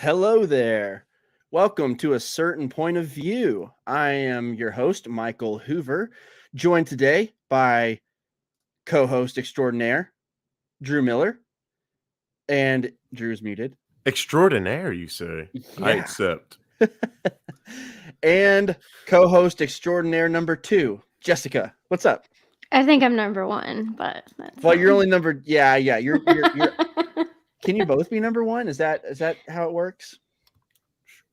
Hello there. Welcome to A Certain Point of View. I am your host, Michael Hoover, joined today by co-host extraordinaire, Drew Miller. And Drew's muted. Extraordinaire, you say? I Yeah. accept. And co-host extraordinaire number 2, Jessica. What's up? I think I'm number 1, but that's Well, fine. you're only number. Yeah. You're. Can you both be number 1? Is that how it works?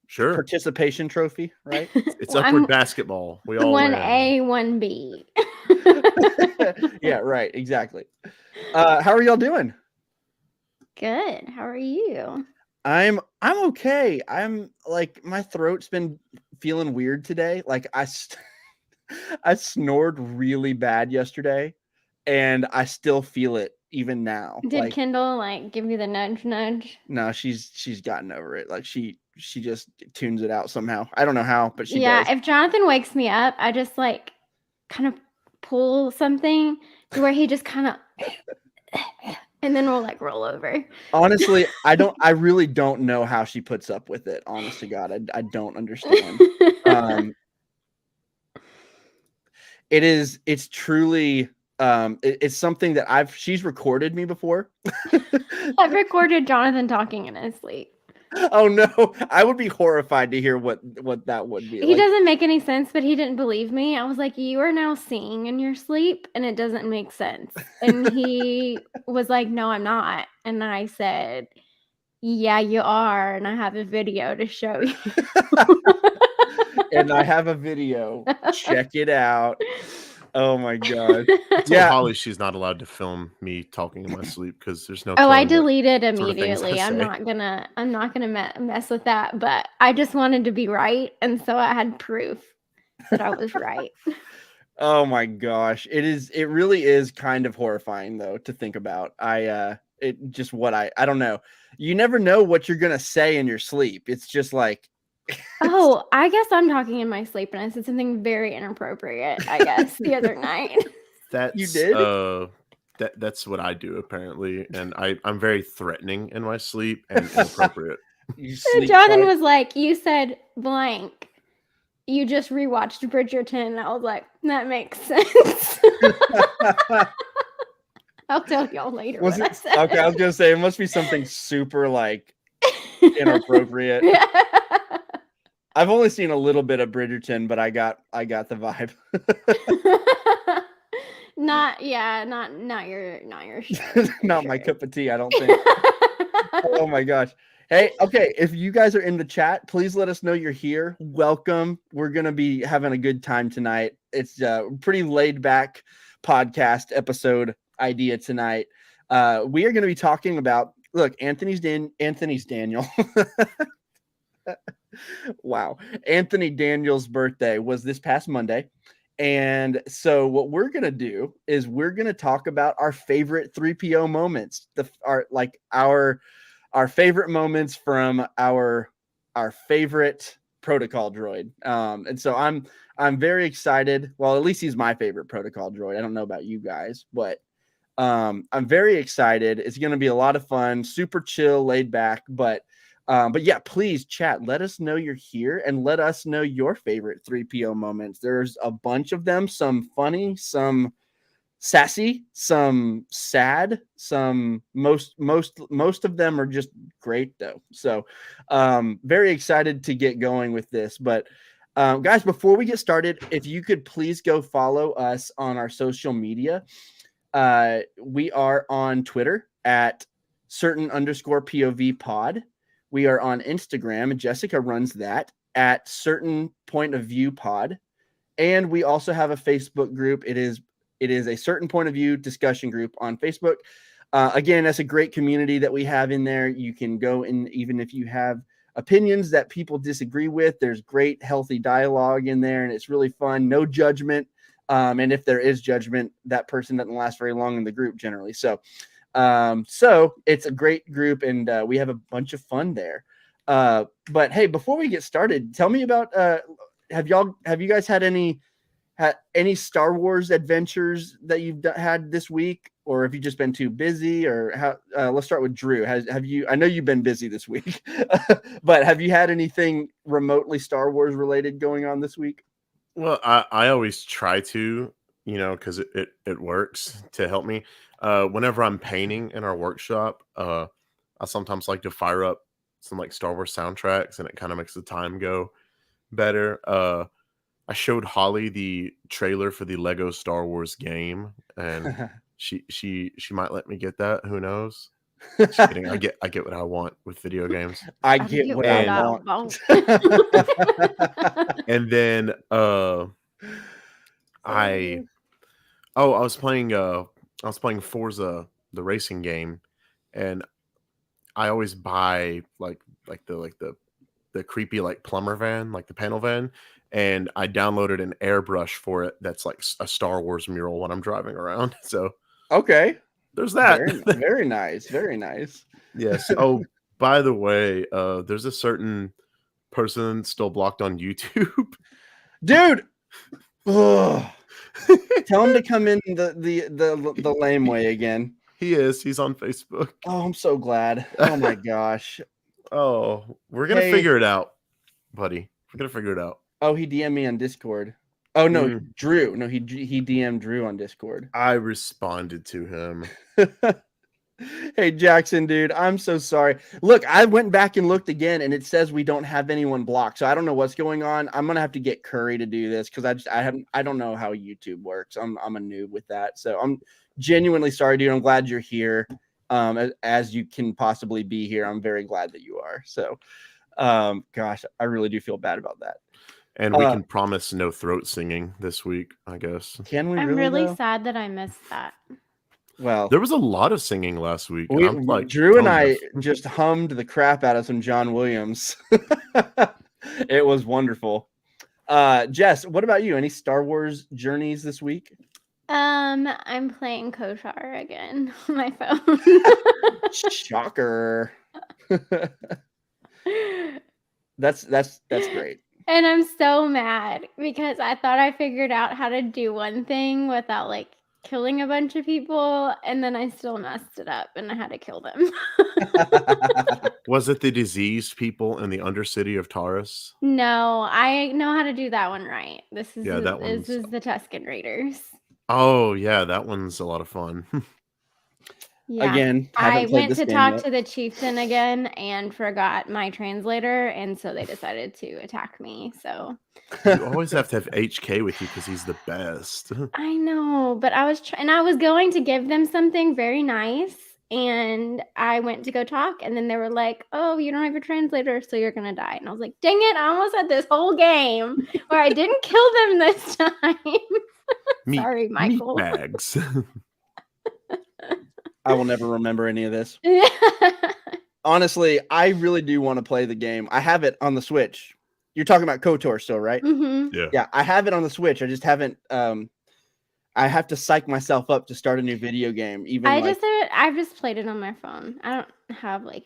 Sure. Participation trophy, right? It's upward basketball. We all 1A, win. 1B. Yeah, right. Exactly. How are y'all doing? Good. How are you? I'm okay. I'm like, my throat's been feeling weird today. Like I snored really bad yesterday, and I still feel it even now. Did Kendall give you the nudge? No, she's gotten over it. Like she just tunes it out somehow. I don't know how, but she does. Yeah, if Jonathan wakes me up, I just kind of pull something to where he just kind of and then we'll roll over. Honestly, I really don't know how she puts up with it. Honest to God, I don't understand. It's truly it's something that she's recorded me before. I've recorded Jonathan talking in his sleep. Oh no, I would be horrified to hear what that would be. He doesn't make any sense, but he didn't believe me. I was like, you are now singing in your sleep and it doesn't make sense. And he was like, no, I'm not. And I said, yeah, you are. And I have a video to show you. And I have a video. Check it out. Oh my God. Yeah, Holly, she's not allowed to film me talking in my sleep because there's no. Oh, I deleted immediately. I'm not gonna mess with that. But I just wanted to be right, and so I had proof that I was right. Oh my gosh, it really is kind of horrifying though to think about. I don't know. You never know what you're gonna say in your sleep. It's just like. Oh, I guess I'm talking in my sleep, and I said something very inappropriate, I guess, the other night. You did? That's what I do, apparently. And I'm very threatening in my sleep and inappropriate. Jonathan was like, you said blank. You just rewatched Bridgerton. And I was like, that makes sense. I'll tell y'all later what I said. Okay, I was going to say, it must be something super, inappropriate. Yeah. I've only seen a little bit of Bridgerton, but I got the vibe. Not your show. Not my cup of tea, I don't think. Oh my gosh. Hey, okay, if you guys are in the chat, please let us know you're here. Welcome. We're going to be having a good time tonight. It's a pretty laid back podcast episode idea tonight. We are going to be talking about, look, Anthony's Daniel. Wow. Anthony Daniel's birthday was this past Monday. And so what we're going to do is we're going to talk about our favorite 3PO moments, our favorite moments from our favorite protocol droid. And so I'm very excited. Well, at least he's my favorite protocol droid. I don't know about you guys, but I'm very excited. It's going to be a lot of fun, super chill, laid back, but yeah, please chat. Let us know you're here and let us know your favorite 3PO moments. There's a bunch of them, some funny, some sassy, some sad, some most of them are just great though. So very excited to get going with this. But guys, before we get started, if you could please go follow us on our social media. We are on Twitter at certain_POV pod. We are on Instagram, and Jessica runs that at certain point of view pod. And we also have a Facebook group. It is a certain point of view discussion group on Facebook. Again, that's a great community that we have in there. You can go in, even if you have opinions that people disagree with, there's great, healthy dialogue in there, and it's really fun. No judgment. And if there is judgment, that person doesn't last very long in the group generally. So it's a great group, and we have a bunch of fun there. But hey, before we get started, tell me about have you guys had any any Star Wars adventures that you've had this week, or have you just been too busy? Or how? Let's start with Drew. Have you? I know you've been busy this week, but have you had anything remotely Star Wars related going on this week? Well, I always try to, because it works to help me. Whenever I'm painting in our workshop, I sometimes like to fire up some like Star Wars soundtracks, and it kind of makes the time go better. I showed Holly the trailer for the Lego Star Wars game, and she might let me get that. Who knows? Just kidding. I get what I want with video games. I get what I want. And then I was playing Forza, the racing game, and I always buy like the creepy like plumber van, like the panel van, and I downloaded an airbrush for it that's like a Star Wars mural when I'm driving around. So okay, there's that. Very nice, very nice. Yes. Oh, by the way, there's a certain person still blocked on YouTube. Dude, tell him to come in the lame way again. He is. He's on Facebook. Oh, I'm so glad. Oh my gosh. Oh, we're gonna figure it out, buddy. We're gonna figure it out. Oh, he DM'd me on Discord. Oh no, Drew. No, he DM'd Drew on Discord. I responded to him. Hey Jackson, dude, I'm so sorry. Look, I went back and looked again, and it says we don't have anyone blocked. So I don't know what's going on. I'm gonna have to get Curry to do this because I don't know how YouTube works. I'm a noob with that. So I'm genuinely sorry, dude. I'm glad you're here. As you can possibly be here. I'm very glad that you are. So, gosh, I really do feel bad about that. And we can promise no throat singing this week, I guess. Can we? I'm really sad that I missed that. Well, there was a lot of singing last week. Drew and I just hummed the crap out of some John Williams. It was wonderful. Jess, what about you? Any Star Wars journeys this week? I'm playing Kotar again on my phone. Shocker. That's great. And I'm so mad because I thought I figured out how to do one thing without like killing a bunch of people, and then I still messed it up and I had to kill them. Was it the diseased people in the Undercity of Taurus? No, I know how to do that one right. This is the Tusken Raiders. Oh yeah, that one's a lot of fun. Yeah. Again, I went to talk to the chieftain again and forgot my translator, and so they decided to attack me. So you always have to have HK with you because he's the best. I know, but I was going to give them something very nice, and I went to go talk, and then they were like, "Oh, you don't have your translator, so you're gonna die." And I was like, "Dang it! I almost had this whole game where I didn't kill them this time." Sorry, Michael. Meat bags. I will never remember any of this. Honestly, I really do want to play the game. I have it on the Switch. You're talking about KOTOR still, right? Mm-hmm. Yeah, I have it on the Switch. I just haven't. I have to psych myself up to start a new video game. I've just played it on my phone. I don't have like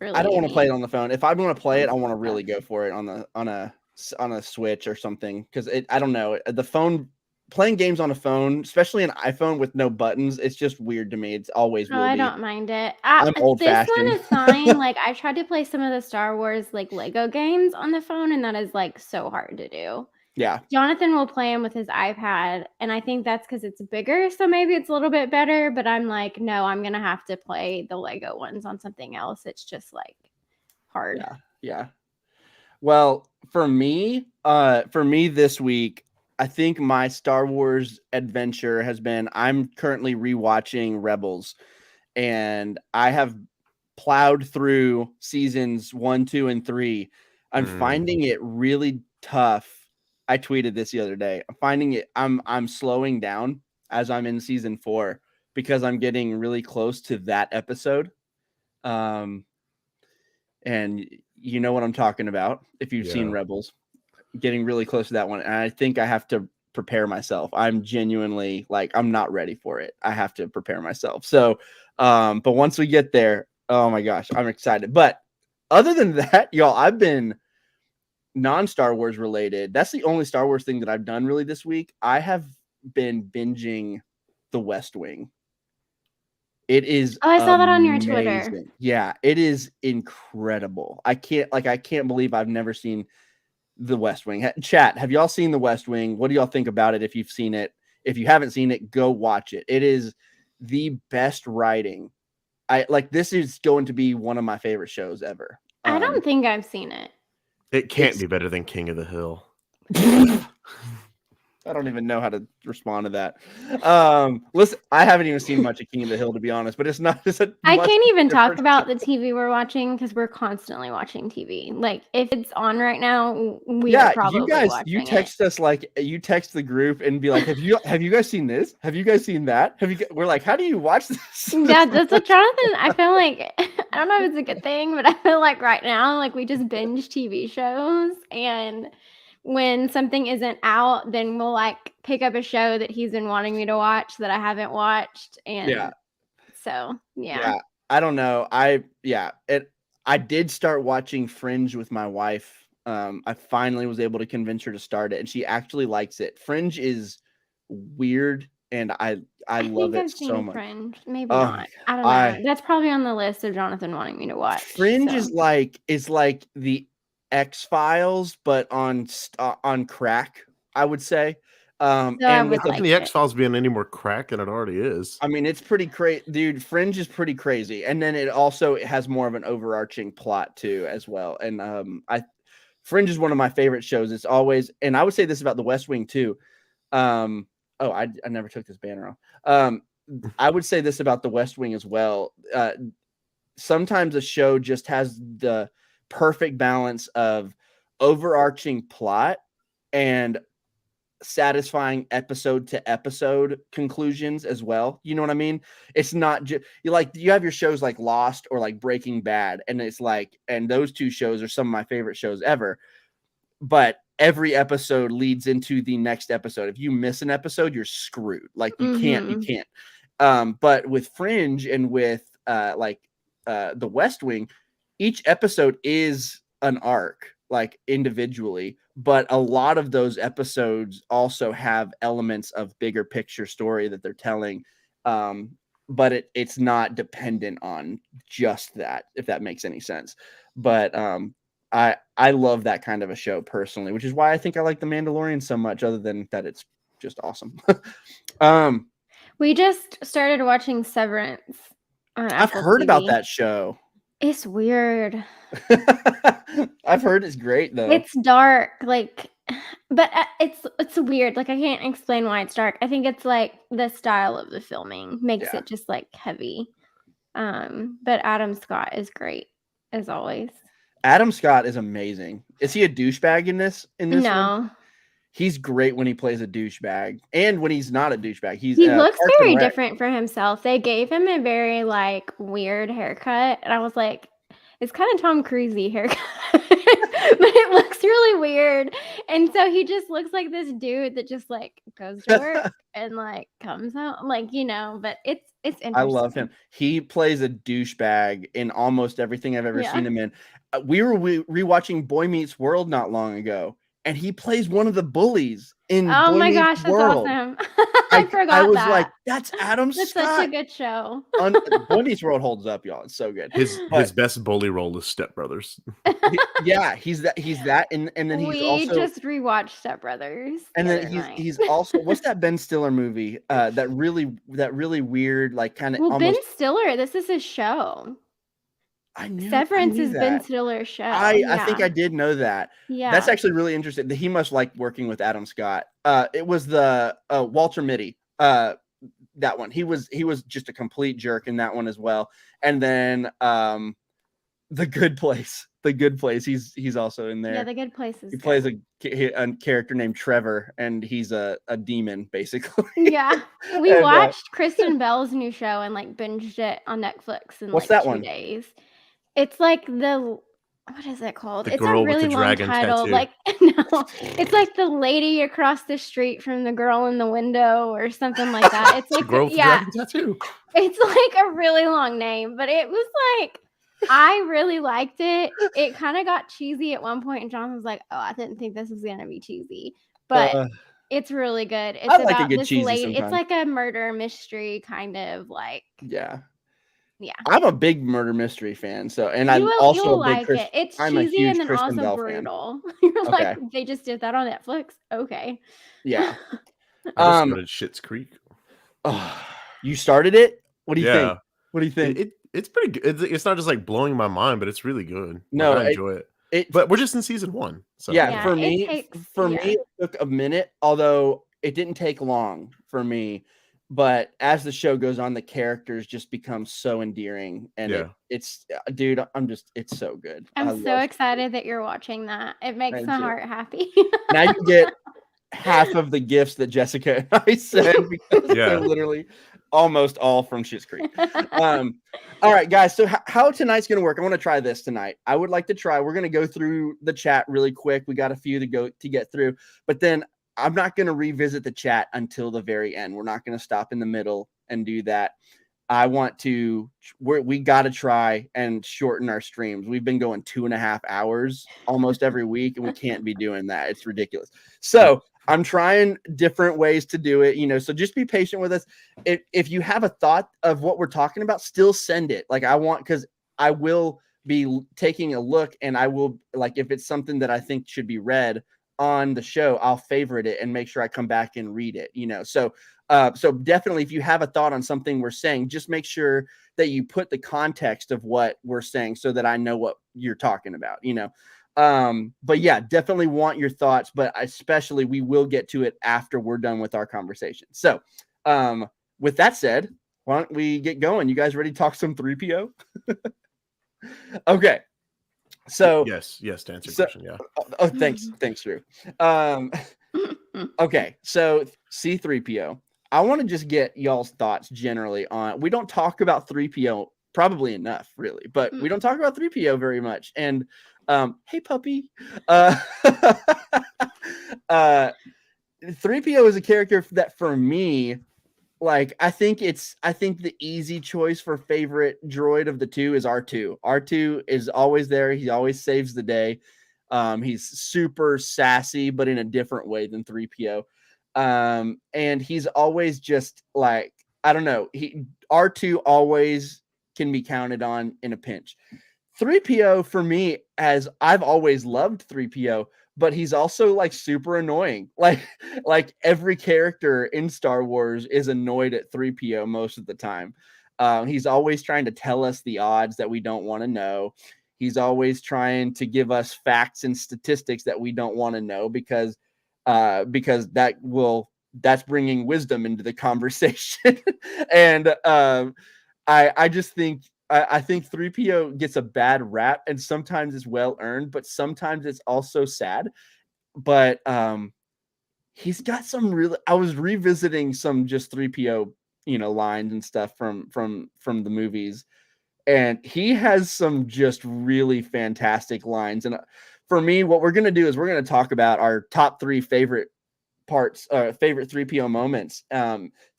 really. I don't want to play it on the phone. If I'm going to play it, I want to really go for it on a Switch or something because I don't know, the phone. Playing games on a phone, especially an iPhone with no buttons, it's just weird to me. It's always will I be. don't mind it. I'm old-fashioned. This one is fine. Like I tried to play some of the Star Wars like Lego games on the phone, and that is like so hard to do. Yeah. Jonathan will play them with his iPad, and I think that's because it's bigger, so maybe it's a little bit better. But I'm like, no, I'm gonna have to play the Lego ones on something else. It's just like hard. Yeah. Well, for me this week, I think my Star Wars adventure has been, I'm currently rewatching Rebels, and I have plowed through seasons 1, 2, and 3. I'm finding it really tough. I tweeted this the other day. I'm finding it, I'm slowing down as I'm in season 4 because I'm getting really close to that episode. And you know what I'm talking about if you've seen Rebels. Getting really close to that one, and I think I have to prepare myself. I'm genuinely like, I'm not ready for it. I have to prepare myself. So, but once we get there, oh my gosh, I'm excited. But other than that, y'all, I've been non-Star Wars related, that's the only Star Wars thing that I've done really this week. I have been binging The West Wing. It is Oh, I saw that on your Twitter. amazing. Yeah, it is incredible. I can't believe I've never seen The West Wing. Chat, have y'all seen The West Wing? What do y'all think about it if you've seen it? If you haven't seen it, go watch it. It is the best writing. This is going to be one of my favorite shows ever. I don't think I've seen it. It can't be better than King of the Hill. I don't even know how to respond to that. Listen, I haven't even seen much of King of the Hill, to be honest, but it's not. I can't even talk about the TV we're watching because we're constantly watching TV. Like if it's on right now, we are probably you guys, watching you text us you text the group and be like, have you guys seen this? Have you guys seen that? We're like, how do you watch this? Yeah, that's what Jonathan. I feel like I don't know if it's a good thing, but I feel like right now, like we just binge TV shows and. When something isn't out, then we'll like pick up a show that he's been wanting me to watch that I haven't watched. And so, yeah. I don't know. I did start watching Fringe with my wife. I finally was able to convince her to start it, and she actually likes it. Fringe is weird, and I love it so much. Fringe, maybe not. I don't know. That's probably on the list of Jonathan wanting me to watch. Fringe is like the X-Files, but on crack, I would say. And with the X-Files being any more crack than it already is. I mean, it's pretty crazy, dude. Fringe is pretty crazy, and then it has more of an overarching plot too, as well. And Fringe is one of my favorite shows. It's always, and I would say this about The West Wing too. I never took this banner off. I would say this about The West Wing as well. Sometimes a show just has the perfect balance of overarching plot and satisfying episode to episode conclusions as well. You know what I mean? It's not just you have your shows like Lost or like Breaking Bad, and it's like, and those two shows are some of my favorite shows ever, but every episode leads into the next episode. If you miss an episode, you're screwed. Like you can't. But with Fringe and with The West Wing, each episode is an arc, like individually, but a lot of those episodes also have elements of bigger picture story that they're telling. But it's not dependent on just that, if that makes any sense. But I love that kind of a show personally, which is why I think I like The Mandalorian so much, other than that it's just awesome. We just started watching Severance on Apple I've heard TV. about that show. It's weird. I've heard it's great though. It's dark, but it's weird. Like I can't explain why it's dark. I think it's like the style of the filming makes it just like heavy. But Adam Scott is great as always. Adam Scott is amazing. Is he a douchebag in this? No. One? He's great when he plays a douchebag, and when he's not a douchebag, he looks very different for himself. They gave him a very weird haircut, and I was like, it's kind of Tom Cruise-y haircut, but it looks really weird. And so he just looks like this dude that just goes to work and comes out, But it's interesting. I love him. He plays a douchebag in almost everything I've ever seen him in. We were rewatching Boy Meets World not long ago. And he plays one of the bullies in Oh Boy my Meets gosh, that's World. awesome. I forgot I was that. like, that's Adam Scott. That's such a good show. Boy Meets World holds up, y'all. It's so good. His best bully role is Step Brothers. He's that, and then he's also just rewatched Step Brothers. And then he's also, what's that Ben Stiller movie? That really weird, kind of. Well, Ben Stiller, this is his show. Severance is Ben Stiller's show. I think I did know that. Yeah, that's actually really interesting. He must like working with Adam Scott. It was the Walter Mitty. That one. He was just a complete jerk in that one as well. And then The Good Place. The Good Place. He's also in there. Yeah, The Good Place is. He plays a character named Trevor, and he's a demon basically. Yeah, we watched Kristen Bell's new show and binged it on Netflix in what's that 2 one? days. It's what is it called? The it's girl a really with the long dragon title. tattoo. No, it's the lady across the street from the girl in the window or something like that. It's the girl with the dragon tattoo. It's a really long name, but it was I really liked it. It kind of got cheesy at one point, and John was like, "Oh, I didn't think this was gonna be cheesy," but Uh, it's really good. I It's like a about good this cheesy lady. It's sometimes. like a murder mystery kind of like, Yeah. yeah. I'm a big murder mystery fan, so and I'm also You'll a big like it. It's I'm a cheesy huge and then Kristen also Bell fan. brutal. You're like, Okay. they just did that on Netflix. Okay. Yeah. I just started Schitt's Creek. Oh, you started it? What do you think? Yeah. What do you think? It's pretty good. It's not just like blowing my mind, but it's really good. Like No, I enjoy it. it But we're just in season 1, so yeah, Yeah, for it me, takes. for Yeah. me, it took a minute, although it didn't take long for me. But as the show goes on, the characters just become so endearing, and yeah. it's dude, it's so good. I I'm so love excited that you're watching that. It makes my too. heart happy. Now you get half of the gifts that Jessica and I send because they're Yeah. literally almost all from Schitt's Creek. All right, guys. So how tonight's going to work? I want to try this tonight. I would like to try. We're going to go through the chat really quick. We got a few to get through, but then I'm not going to revisit the chat until the very end. We're not going to stop in the middle and do that. I want to. We got to try and shorten our streams. We've been going 2.5 hours almost every week, and we can't be doing that. It's ridiculous. So I'm trying different ways to do it, so just be patient with us. If you have a thought of what we're talking about, still send it. Like because I will be taking a look, and I will, like, if it's something that I think should be read on the show, I'll favorite it and make sure I come back and read it, so definitely if you have a thought on something we're saying, just make sure that you put the context of what we're saying so that I know what you're talking about, but yeah, definitely want your thoughts, but especially we will get to it after we're done with our conversation. So with that said, why don't we get going? You guys ready to talk some 3PO? Okay. So yes, to answer your question, yeah. Oh, thanks, Drew. Okay, so C-3PO. I want to just get y'all's thoughts generally on. We don't talk about 3PO probably enough, really, but we don't talk about 3PO very much. And hey, puppy. 3PO is a character that for me, like, I think the easy choice for favorite droid of the two is R2. R2 is always there. He always saves the day. He's super sassy, but in a different way than 3PO. And he's always just like, I don't know. R2 always can be counted on in a pinch. 3PO for me, as I've always loved 3PO, but he's also like super annoying. Like every character in Star Wars is annoyed at 3PO most of the time. He's always trying to tell us the odds that we don't want to know. He's always trying to give us facts and statistics that we don't want to know because that's bringing wisdom into the conversation. And I just think I think 3PO gets a bad rap, and sometimes it's well earned, but sometimes it's also sad. But he's got some really. I was revisiting some just 3PO, lines and stuff from the movies, and he has some just really fantastic lines. And for me, what we're gonna do is we're gonna talk about our top 3 favorite favorite 3PO moments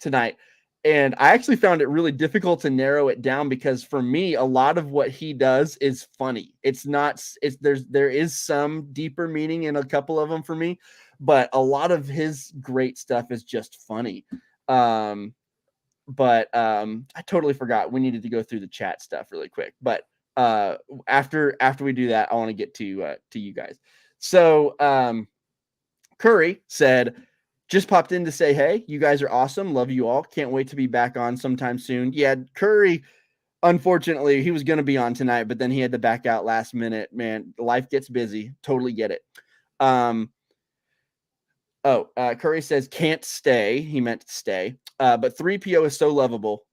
tonight. And I actually found it really difficult to narrow it down because for me, a lot of what he does is funny. There is some deeper meaning in a couple of them for me, but a lot of his great stuff is just funny. But I totally forgot we needed to go through the chat stuff really quick. But after we do that, I want to get to you guys. So Curry said, just popped in to say, hey, you guys are awesome. Love you all. Can't wait to be back on sometime soon. Yeah, Curry, unfortunately, he was going to be on tonight, but then he had to back out last minute. Man, life gets busy. Totally get it. Curry says, can't stay. He meant to stay. But 3PO is so lovable.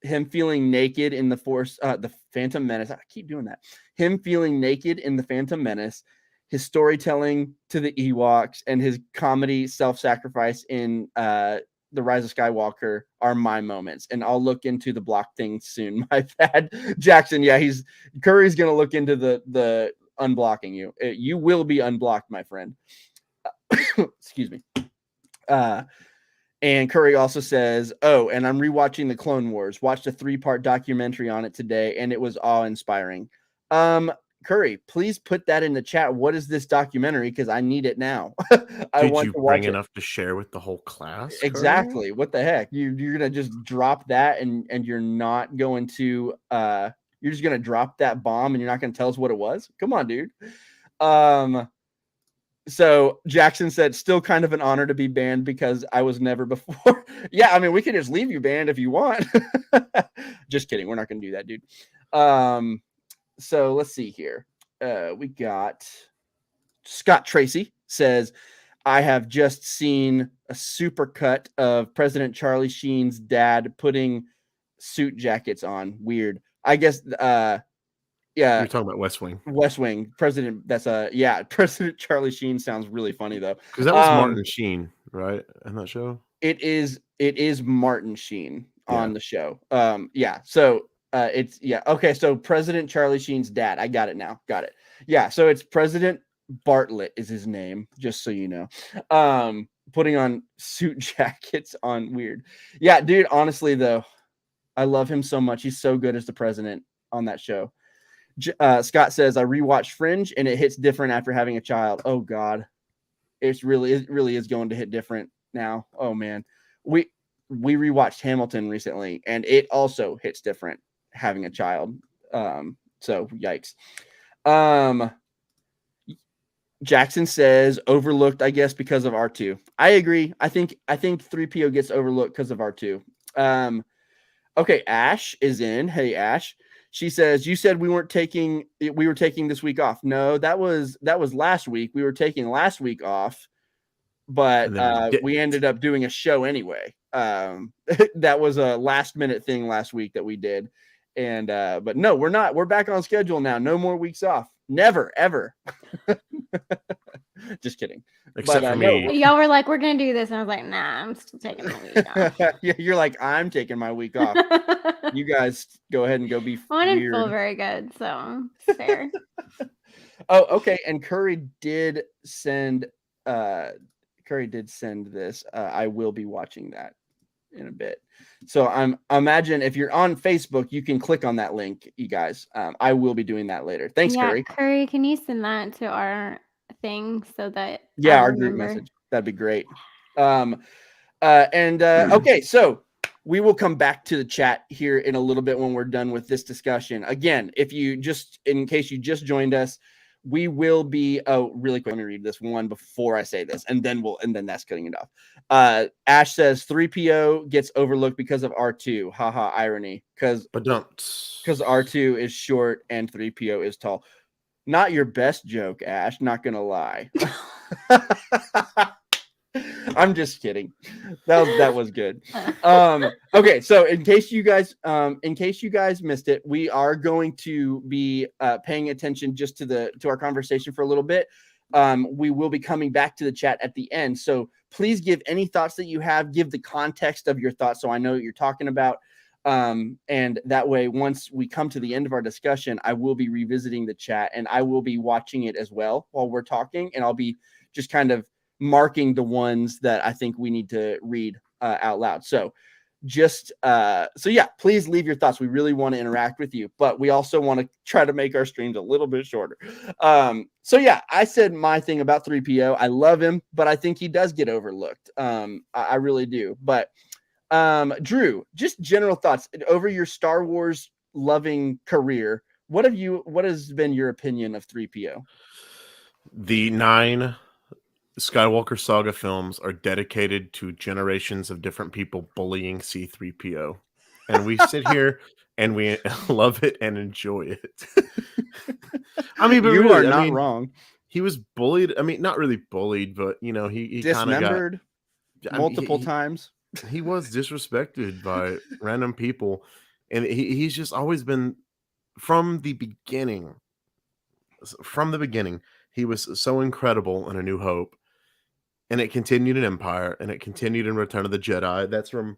Him feeling naked in the Force, the Phantom Menace. I keep doing that. Him feeling naked in the Phantom Menace. His storytelling to the Ewoks and his comedy self-sacrifice in The Rise of Skywalker are my moments. And I'll look into the block thing soon. My bad. Jackson, yeah, Curry's going to look into the unblocking you. You will be unblocked, my friend. Excuse me. And Curry also says, and I'm rewatching the Clone Wars. Watched a 3-part documentary on it today, and it was awe-inspiring. Curry, please put that in the chat. What is this documentary? Because I need it now. I Did want you to bring watch it. enough to share with the whole class? Curry? Exactly. What the heck? You're gonna just drop that and you're not going to you're just gonna drop that bomb and you're not gonna tell us what it was? Come on, dude. So Jackson said, still kind of an honor to be banned because I was never before. Yeah, I mean, we can just leave you banned if you want. Just kidding. We're not going to do that, dude. So let's see here. We got Scott Tracy says, I have just seen a super cut of President Charlie Sheen's dad putting suit jackets on. Weird. I guess, yeah. You're talking about West Wing. West Wing president. That's President Charlie Sheen sounds really funny though. Because that was Martin Sheen, right? In that show. It is Martin Sheen on Yeah. the show. Yeah. So it's okay. So President Charlie Sheen's dad. I got it now. Got it. Yeah. So it's President Bartlett is his name, just so you know. Putting on suit jackets on weird. Yeah, dude. Honestly, though, I love him so much. He's so good as the president on that show. Scott says, I rewatched Fringe and it hits different after having a child. Oh God. It really is going to hit different now. Oh man. We rewatched Hamilton recently and it also hits different having a child. So yikes. Jackson says overlooked, I guess, because of R2. I agree. I think 3PO gets overlooked because of R2. Okay, Ash is in. Hey Ash. She says, you said we were taking this week off. No, that was last week. We were taking last week off, but we ended up doing a show anyway. That was a last minute thing last week that we did. And but no, we're not. We're back on schedule now. No more weeks off. Never, ever. Just kidding. Except for me. No. Y'all were like, we're going to do this. And I was like, nah, I'm still taking my week off. Yeah, you're like, I'm taking my week off. You guys go ahead and go be I weird. didn't feel very good, so it's fair. Oh, okay. And Curry did send this. I will be watching that in a bit. So imagine if you're on Facebook, you can click on that link, you guys. I will be doing that later. Thanks, Curry. Curry, can you send that to our thing so that our group message? That'd be great. Okay, so we will come back to the chat here in a little bit when we're done with this discussion. Again, in case you just joined us, we will be really quick. Let me read this one before I say this, and then that's cutting it off. Ash says 3PO gets overlooked because of R2. Haha, irony. Because R2 is short and 3PO is tall. Not your best joke, Ash. Not gonna lie. I'm just kidding. That was good. Okay, so in case you guys missed it, we are going to be paying attention just to our conversation for a little bit. We will be coming back to the chat at the end. So please give any thoughts that you have, give the context of your thoughts so I know what you're talking about. And that way, once we come to the end of our discussion, I will be revisiting the chat and I will be watching it as well while we're talking. And I'll be just kind of marking the ones that I think we need to read out loud. So please leave your thoughts. We really want to interact with you, but we also want to try to make our streams a little bit shorter. I said my thing about 3PO. I love him, but I think he does get overlooked. I really do. But Drew, just general thoughts over your Star Wars loving career. What has been your opinion of 3PO? The 9 Skywalker Saga films are dedicated to generations of different people bullying C-3PO. And we sit here and we love it and enjoy it. I mean, but you really, are not wrong. He was bullied. I mean, not really bullied, but he dismembered multiple times. He was disrespected by random people. And he's just always been from the beginning. He was so incredible in A New Hope. And it continued in Empire, and it continued in Return of the Jedi. That's from,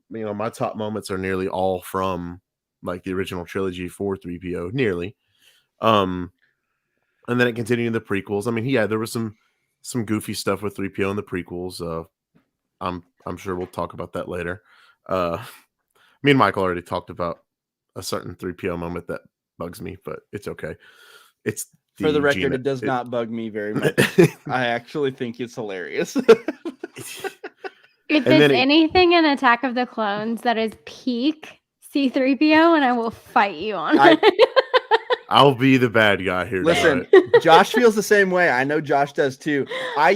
my top moments are nearly all from like the original trilogy for 3PO, nearly. And then it continued in the prequels. I mean, there was some goofy stuff with 3PO in the prequels. I'm sure we'll talk about that later. Me and Michael already talked about a certain 3PO moment that bugs me, but it's okay. It's For the record, gene- it does not bug me very much. I actually think it's hilarious. If And then it's anything in Attack of the Clones that is peak C-3PO, and I will fight you on I- it. I'll be the bad guy here. Listen, tonight. Josh feels the same way. I know Josh does too. I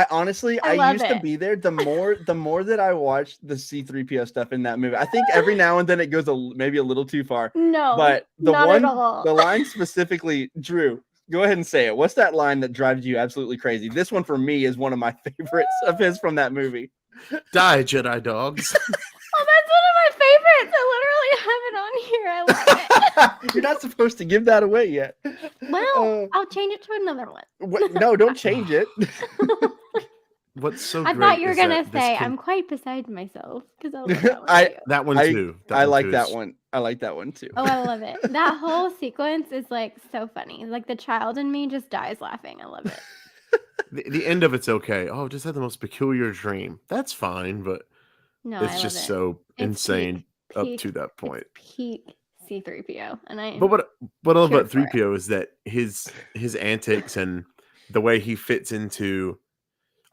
honestly love used to it. be there. The more that I watched the C-3PO stuff in that movie, I think every now and then it goes maybe a little too far. No, But not at all. the line specifically, Drew, go ahead and say it. What's that line that drives you absolutely crazy? This one for me is one of my favorites of his from that movie. Die, Jedi dogs. Oh, that's one of my favorites. I literally have it on here. I love it. You're not supposed to give that away yet. Well, I'll change it to another one. No, don't change it. What's so I great thought you were is gonna that this say can- I'm quite beside myself because I love that one too. that one I- too. I one like too that is- one. I like that one too. Oh, I love it. That whole sequence is like so funny. Like the child in me just dies laughing. I love it. The end of it's okay. Oh, just had the most peculiar dream. That's fine, but No, I it's love just it. so It's insane up peak- to that point. It's peak C-3PO, and I. But what I love Here about for it. 3PO is that his antics and the way he fits into,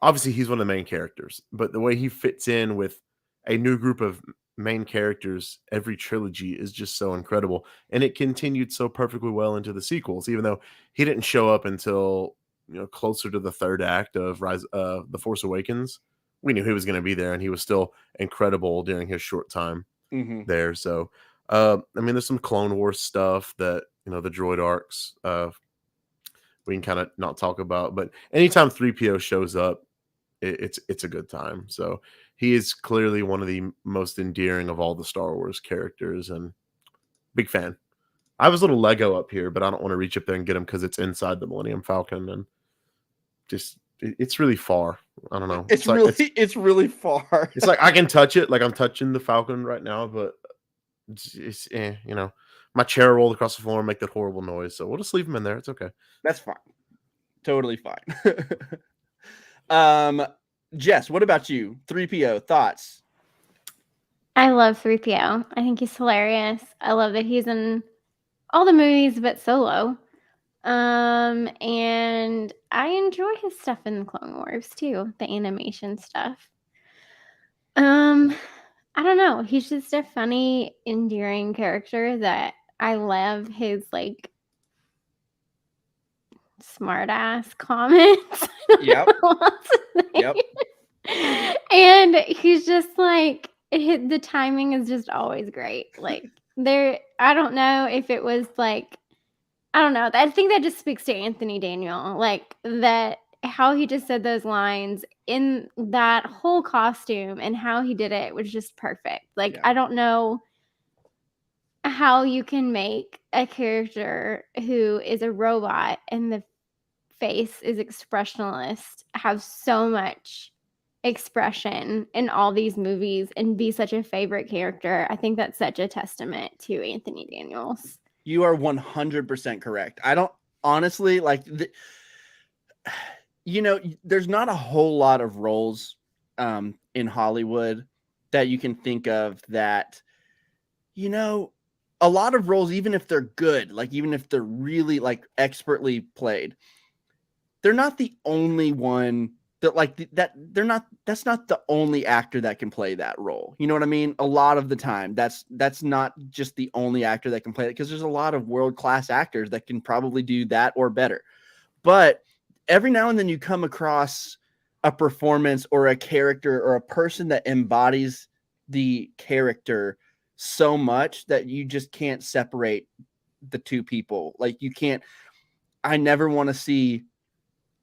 obviously he's one of the main characters, but the way he fits in with a new group of main characters every trilogy is just so incredible, and it continued so perfectly well into the sequels, even though he didn't show up until closer to the third act of The Force Awakens. We knew he was going to be there, and he was still incredible during his short time there. So I mean, there's some Clone Wars stuff that the droid arcs we can kind of not talk about, but anytime 3PO shows up, it's a good time. So he is clearly one of the most endearing of all the Star Wars characters, and big fan. I have his little Lego up here, but I don't want to reach up there and get him because it's inside the Millennium Falcon, and just it's really far. I don't know. It's really far. It's like I can touch it, like I'm touching the Falcon right now, but it's my chair rolled across the floor and make that horrible noise. So we'll just leave him in there. It's okay. That's fine. Totally fine. Jess, what about you? 3PO thoughts? I love 3PO. I think he's hilarious. I love that he's in all the movies but solo. And I enjoy his stuff in the Clone Wars too, the animation stuff. I don't know. He's just a funny, endearing character that I love his like smart ass comments. Yep. Yep. And he's just like the timing is just always great. Like I don't know if it was like, I don't know. I think that just speaks to Anthony Daniel, like that how he just said those lines in that whole costume and how he did it was just perfect. Like, Yeah. I don't know how you can make a character who is a robot and the face is expressionless have so much expression in all these movies and be such a favorite character. I think that's such a testament to Anthony Daniels. You are 100% correct. I don't honestly like there's not a whole lot of roles in Hollywood that you can think of that, a lot of roles, even if they're good, like even if they're really like expertly played, they're not the only one that like that. That's not the only actor that can play that role. You know what I mean? A lot of the time, that's not just the only actor that can play it, because there's a lot of world-class actors that can probably do that or better. But every now and then you come across a performance or a character or a person that embodies the character so much that you just can't separate the two people. Like you can't. I never want to see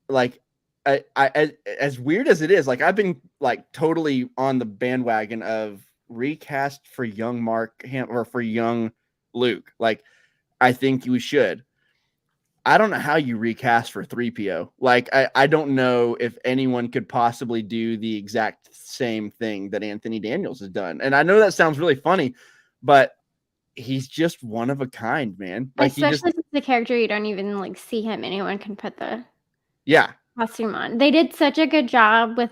like. I as weird as it is, like I've been like totally on the bandwagon of recast for young Mark or for young Luke. Like I think we should. I don't know how you recast for 3PO. Like I don't know if anyone could possibly do the exact same thing that Anthony Daniels has done. And I know that sounds really funny, but he's just one of a kind, man. Like especially since the character you don't even like see him. Anyone can put the costume on. They did such a good job with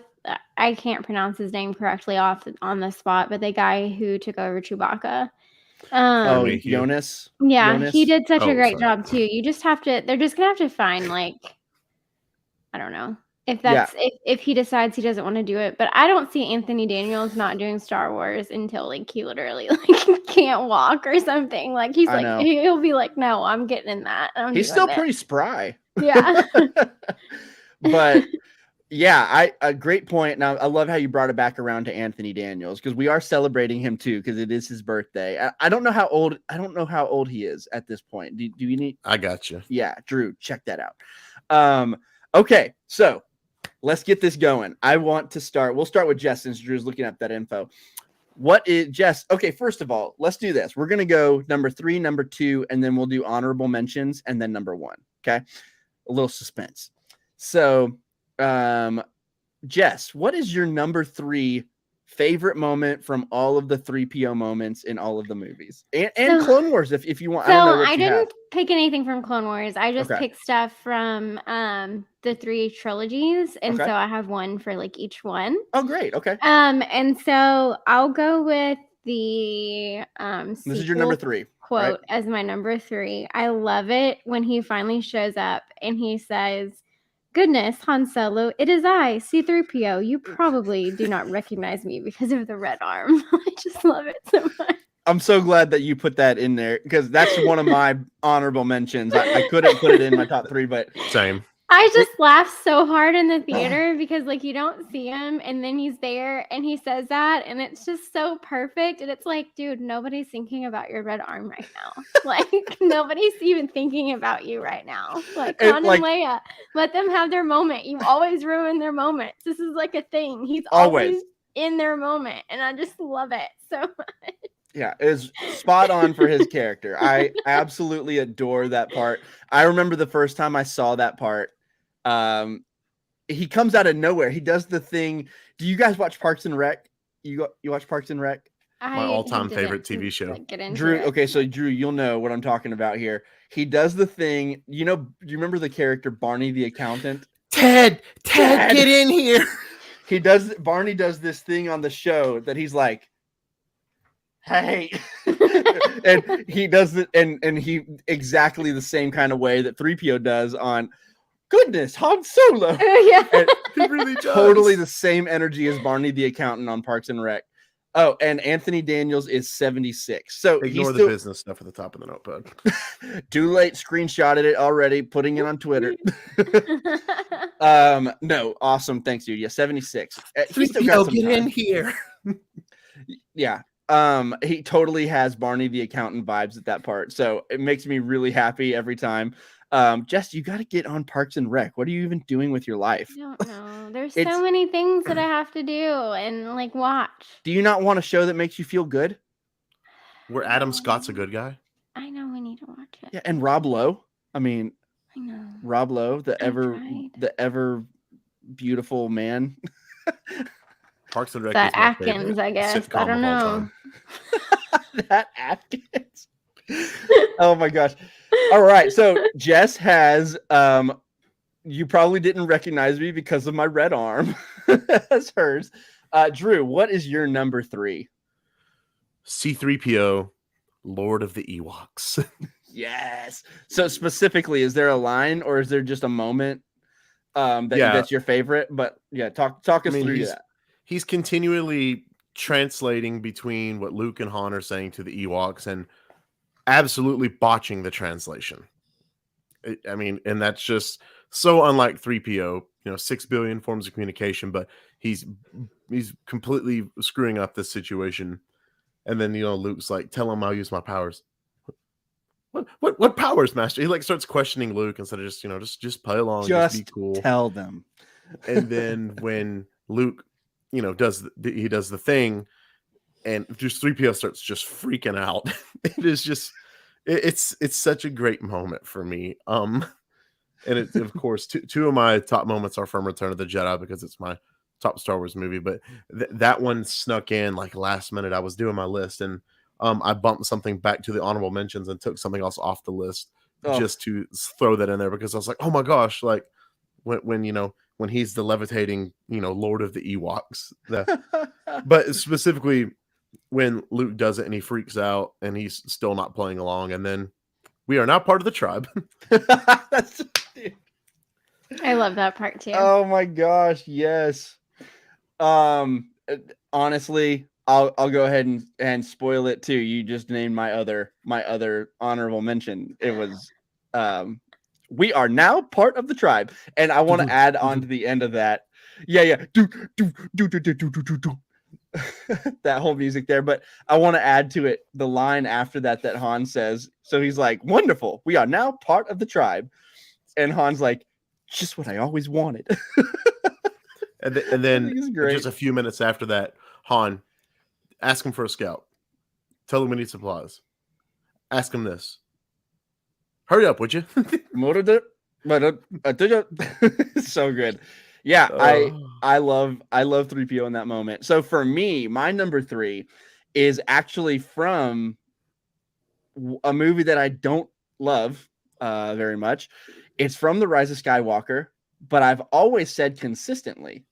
I can't pronounce his name correctly on the spot, but the guy who took over Chewbacca, Oh, me, Hugh. Jonas. Yeah, Jonas? he did such a Oh, great sorry. job too. You just have to. They're just gonna have to find like, I don't know if Yeah. that's if he decides he doesn't want to do it. But I don't see Anthony Daniels not doing Star Wars until like he literally like can't walk or something. Like he's I like know. he'll be like, no, I'm getting in that. I'm He's doing still it. pretty spry. Yeah. But yeah, a great point. Now I love how you brought it back around to Anthony Daniels because we are celebrating him too because it is his birthday. I don't know how old. I don't know how old he is at this point. Do you need? I got you. Yeah, Drew, check that out. Okay, so let's get this going. I want to start. We'll start with Jess since Drew's looking up that info. What is Jess? Okay, first of all, let's do this. We're gonna go number 3, number 2, and then we'll do honorable mentions and then number 1. Okay, a little suspense. So, Jess, what is your number 3 favorite moment from all of the 3PO moments in all of the movies and So- Clone Wars? If you want, So I don't know what I you didn't have. pick anything from Clone Wars. I just Okay. picked stuff from the 3 trilogies, and Okay. so I have one for like each one. Oh, great. Okay. And so I'll go with the This is your number sequel 3. quote right? as my number 3. I love it when he finally shows up and he says, "Goodness, Han Solo, it is I, C-3PO. You probably do not recognize me because of the red arm." I just love it so much. I'm so glad that you put that in there because that's one of my honorable mentions. I couldn't put it in my top 3, but Same. I just laughed so hard in the theater because like you don't see him and then he's there and he says that and it's just so perfect and it's like, dude, nobody's thinking about your red arm right now. Like nobody's even thinking about you right now. Like Han and Leia, let them have their moment. You always ruin their moments. This is like a thing. He's always in their moment and I just love it so much. Yeah, is spot on for his character. I absolutely adore that part. I remember the first time I saw that part. He comes out of nowhere. He does the thing. Do you guys watch Parks and Rec? You watch Parks and Rec? My all-time favorite TV show. Drew, okay, so Drew, you'll know what I'm talking about here. He does the thing. You know, do you remember the character Barney the accountant? Ted, get in here. Barney does this thing on the show that he's like, hey, and he does it, and he exactly the same kind of way that 3PO does on goodness, Han Solo. Yeah. He really does. Totally the same energy as Barney the accountant on Parks and Rec. Oh, and Anthony Daniels is 76. So ignore the business stuff at the top of the notebook. Too late, screenshotted it already, putting it on Twitter. No, awesome. Thanks, dude. Yeah, 76. 3PO, get in here. Yeah. He totally has Barney the accountant vibes at that part. So it makes me really happy every time. Jess, you got to get on Parks and Rec. What are you even doing with your life? I don't know. There's so many things that I have to do and like watch. Do you not want a show that makes you feel good? Where Adam Scott's a good guy? I know we need to watch it. Yeah, and Rob Lowe. I mean, I know. Rob Lowe, the ever beautiful man. Parks and Rec. That Atkins, I guess. I don't know. That Atkins. Oh my gosh. All right. So Jess has you probably didn't recognize me because of my red arm. That's hers. Drew, what is your number 3? C-3PO, Lord of the Ewoks. Yes. So specifically, is there a line or is there just a moment that's your favorite? But yeah, talk us through that. He's continually translating between what Luke and Han are saying to the Ewoks and absolutely botching the translation. I mean, and that's just so unlike 3PO, 6 billion forms of communication, but he's completely screwing up this situation. And then, Luke's like, tell him I'll use my powers. What powers, Master? He like starts questioning Luke instead of just play along, just be cool. Tell them. And then when Luke, does the thing, and just 3PO starts just freaking out. It is just, it's such a great moment for me. And it's of course two of my top moments are from Return of the Jedi because it's my top Star Wars movie. But that one snuck in like last minute. I was doing my list and I bumped something back to the honorable mentions and took something else off the list just to throw that in there because I was like, oh my gosh, like when he's the levitating, Lord of the Ewoks. But specifically, when Luke does it and he freaks out and he's still not playing along, and then we are now part of the tribe. That's, dude. I love that part too. Oh my gosh, yes. Honestly, I'll go ahead and spoil it too. You just named my other honorable mention. It was we are now part of the tribe. And I want to add on to the end of that. Yeah. Do. That whole music there, but I want to add to it the line after that Han says. So he's like, "Wonderful, we are now part of the tribe," and Han's like, "Just what I always wanted." And then just a few minutes after that, Han, ask him for a scout. Tell him we need supplies. Ask him this. Hurry up, would you? So good. Yeah, I love 3PO in that moment. So for me, my number 3 is actually from a movie that I don't love very much. It's from The Rise of Skywalker, but I've always said consistently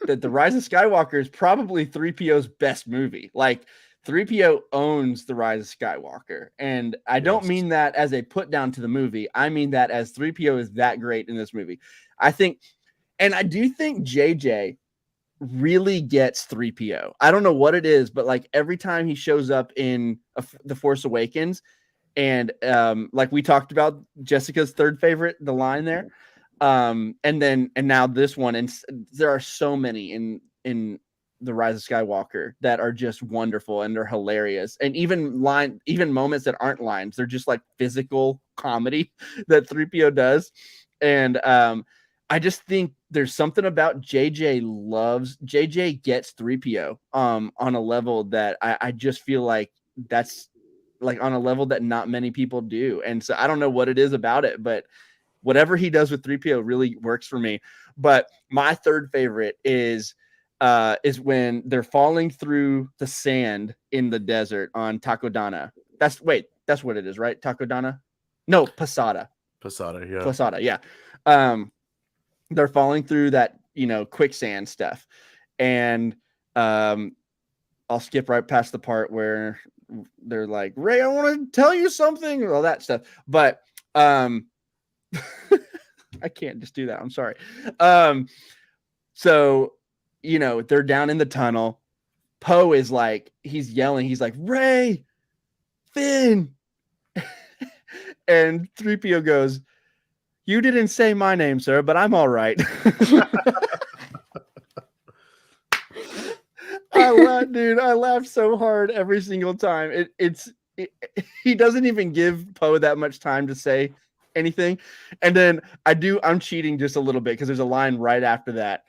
that The Rise of Skywalker is probably 3PO's best movie. Like 3PO owns The Rise of Skywalker. And I don't mean that as a put down to the movie. I mean that as 3PO is that great in this movie. I think, and I do think JJ really gets 3PO. I don't know what it is, but like every time he shows up in The Force Awakens, and like we talked about Jessica's third favorite, the line there. And now this one, and there are so many in The Rise of Skywalker that are just wonderful and they're hilarious, and even moments that aren't lines, they're just like physical comedy that 3PO does. And I just think there's something about JJ gets 3PO on a level that I just feel like that's like on a level that not many people do. And so I don't know what it is about it, but whatever he does with 3PO really works for me. But my third favorite is when they're falling through the sand in the desert on Takodana. That's what it is, right? Takodana? No, Posada. Posada, yeah. They're falling through that, quicksand stuff. And I'll skip right past the part where they're like, "Rey, I want to tell you something," all that stuff. But I can't just do that. I'm sorry. So, they're down in the tunnel. Poe is like, he's yelling. He's like, "Rey, Finn." And 3PO goes, "You didn't say my name, sir, but I'm all right." I laughed so hard every single time. He doesn't even give Poe that much time to say anything. And then I'm cheating just a little bit because there's a line right after that.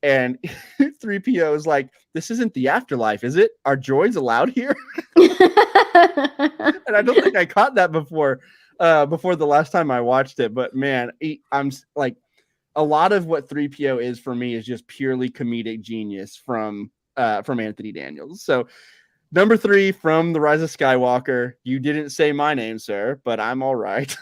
And 3PO is like, "This isn't the afterlife, is it? Are droids allowed here?" And I don't think I caught that before the last time I watched it. But man, I'm like, a lot of what 3PO is for me is just purely comedic genius from Anthony Daniels. So number 3 from The Rise of Skywalker, "You didn't say my name, sir, but I'm all right."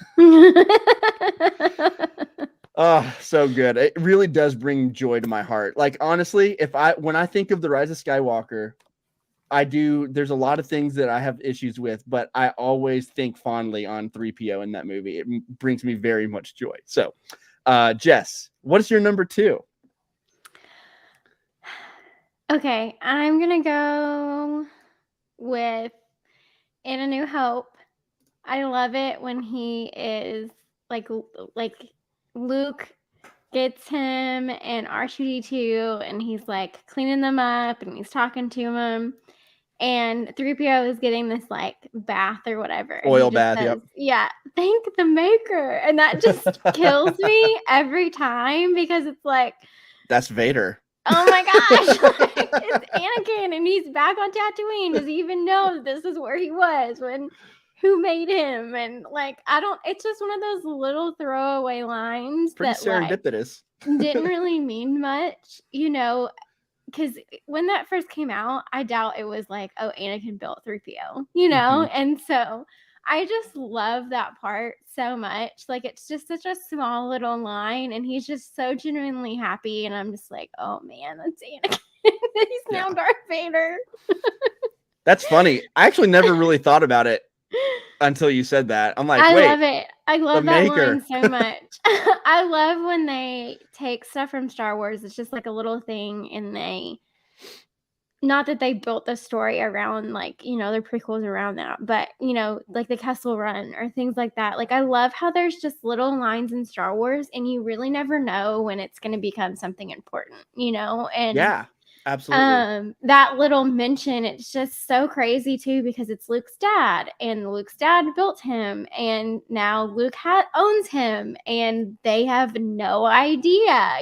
Oh, so good. It really does bring joy to my heart. Like, honestly, when I think of The Rise of Skywalker, there's a lot of things that I have issues with, but I always think fondly on 3PO in that movie. It brings me very much joy. So, Jess, what is your number 2? Okay, I'm gonna go with In a New Hope. I love it when he is like Luke gets him and R2-D2, and he's like cleaning them up and he's talking to him, and 3PO is getting this like bath or whatever. Oil bath, yep. Yeah, thank the maker. And that just kills me every time because it's like, that's Vader. Oh my gosh, it's Anakin and he's back on Tatooine. Does he even know this is where he was who made him? And like, it's just one of those little throwaway lines pretty serendipitous. Like, didn't really mean much, because when that first came out, I doubt it was like, oh, Anakin built 3PO, Mm-hmm. And so I just love that part so much. Like, it's just such a small little line, and he's just so genuinely happy. And I'm just like, oh man, that's Anakin. He's now Darth Vader. That's funny. I actually never really thought about it until you said that. I'm like, I wait, love it. I love that maker. line so much. I love when they take stuff from Star Wars. It's just like a little thing, and they, not that they built the story around, like, their prequels around that, but, like the Kessel Run or things like that. Like, I love how there's just little lines in Star Wars, and you really never know when it's going to become something important, and Yeah, absolutely. that little mention, it's just so crazy too, because it's Luke's dad, and Luke's dad built him, and now Luke owns him, and they have no idea,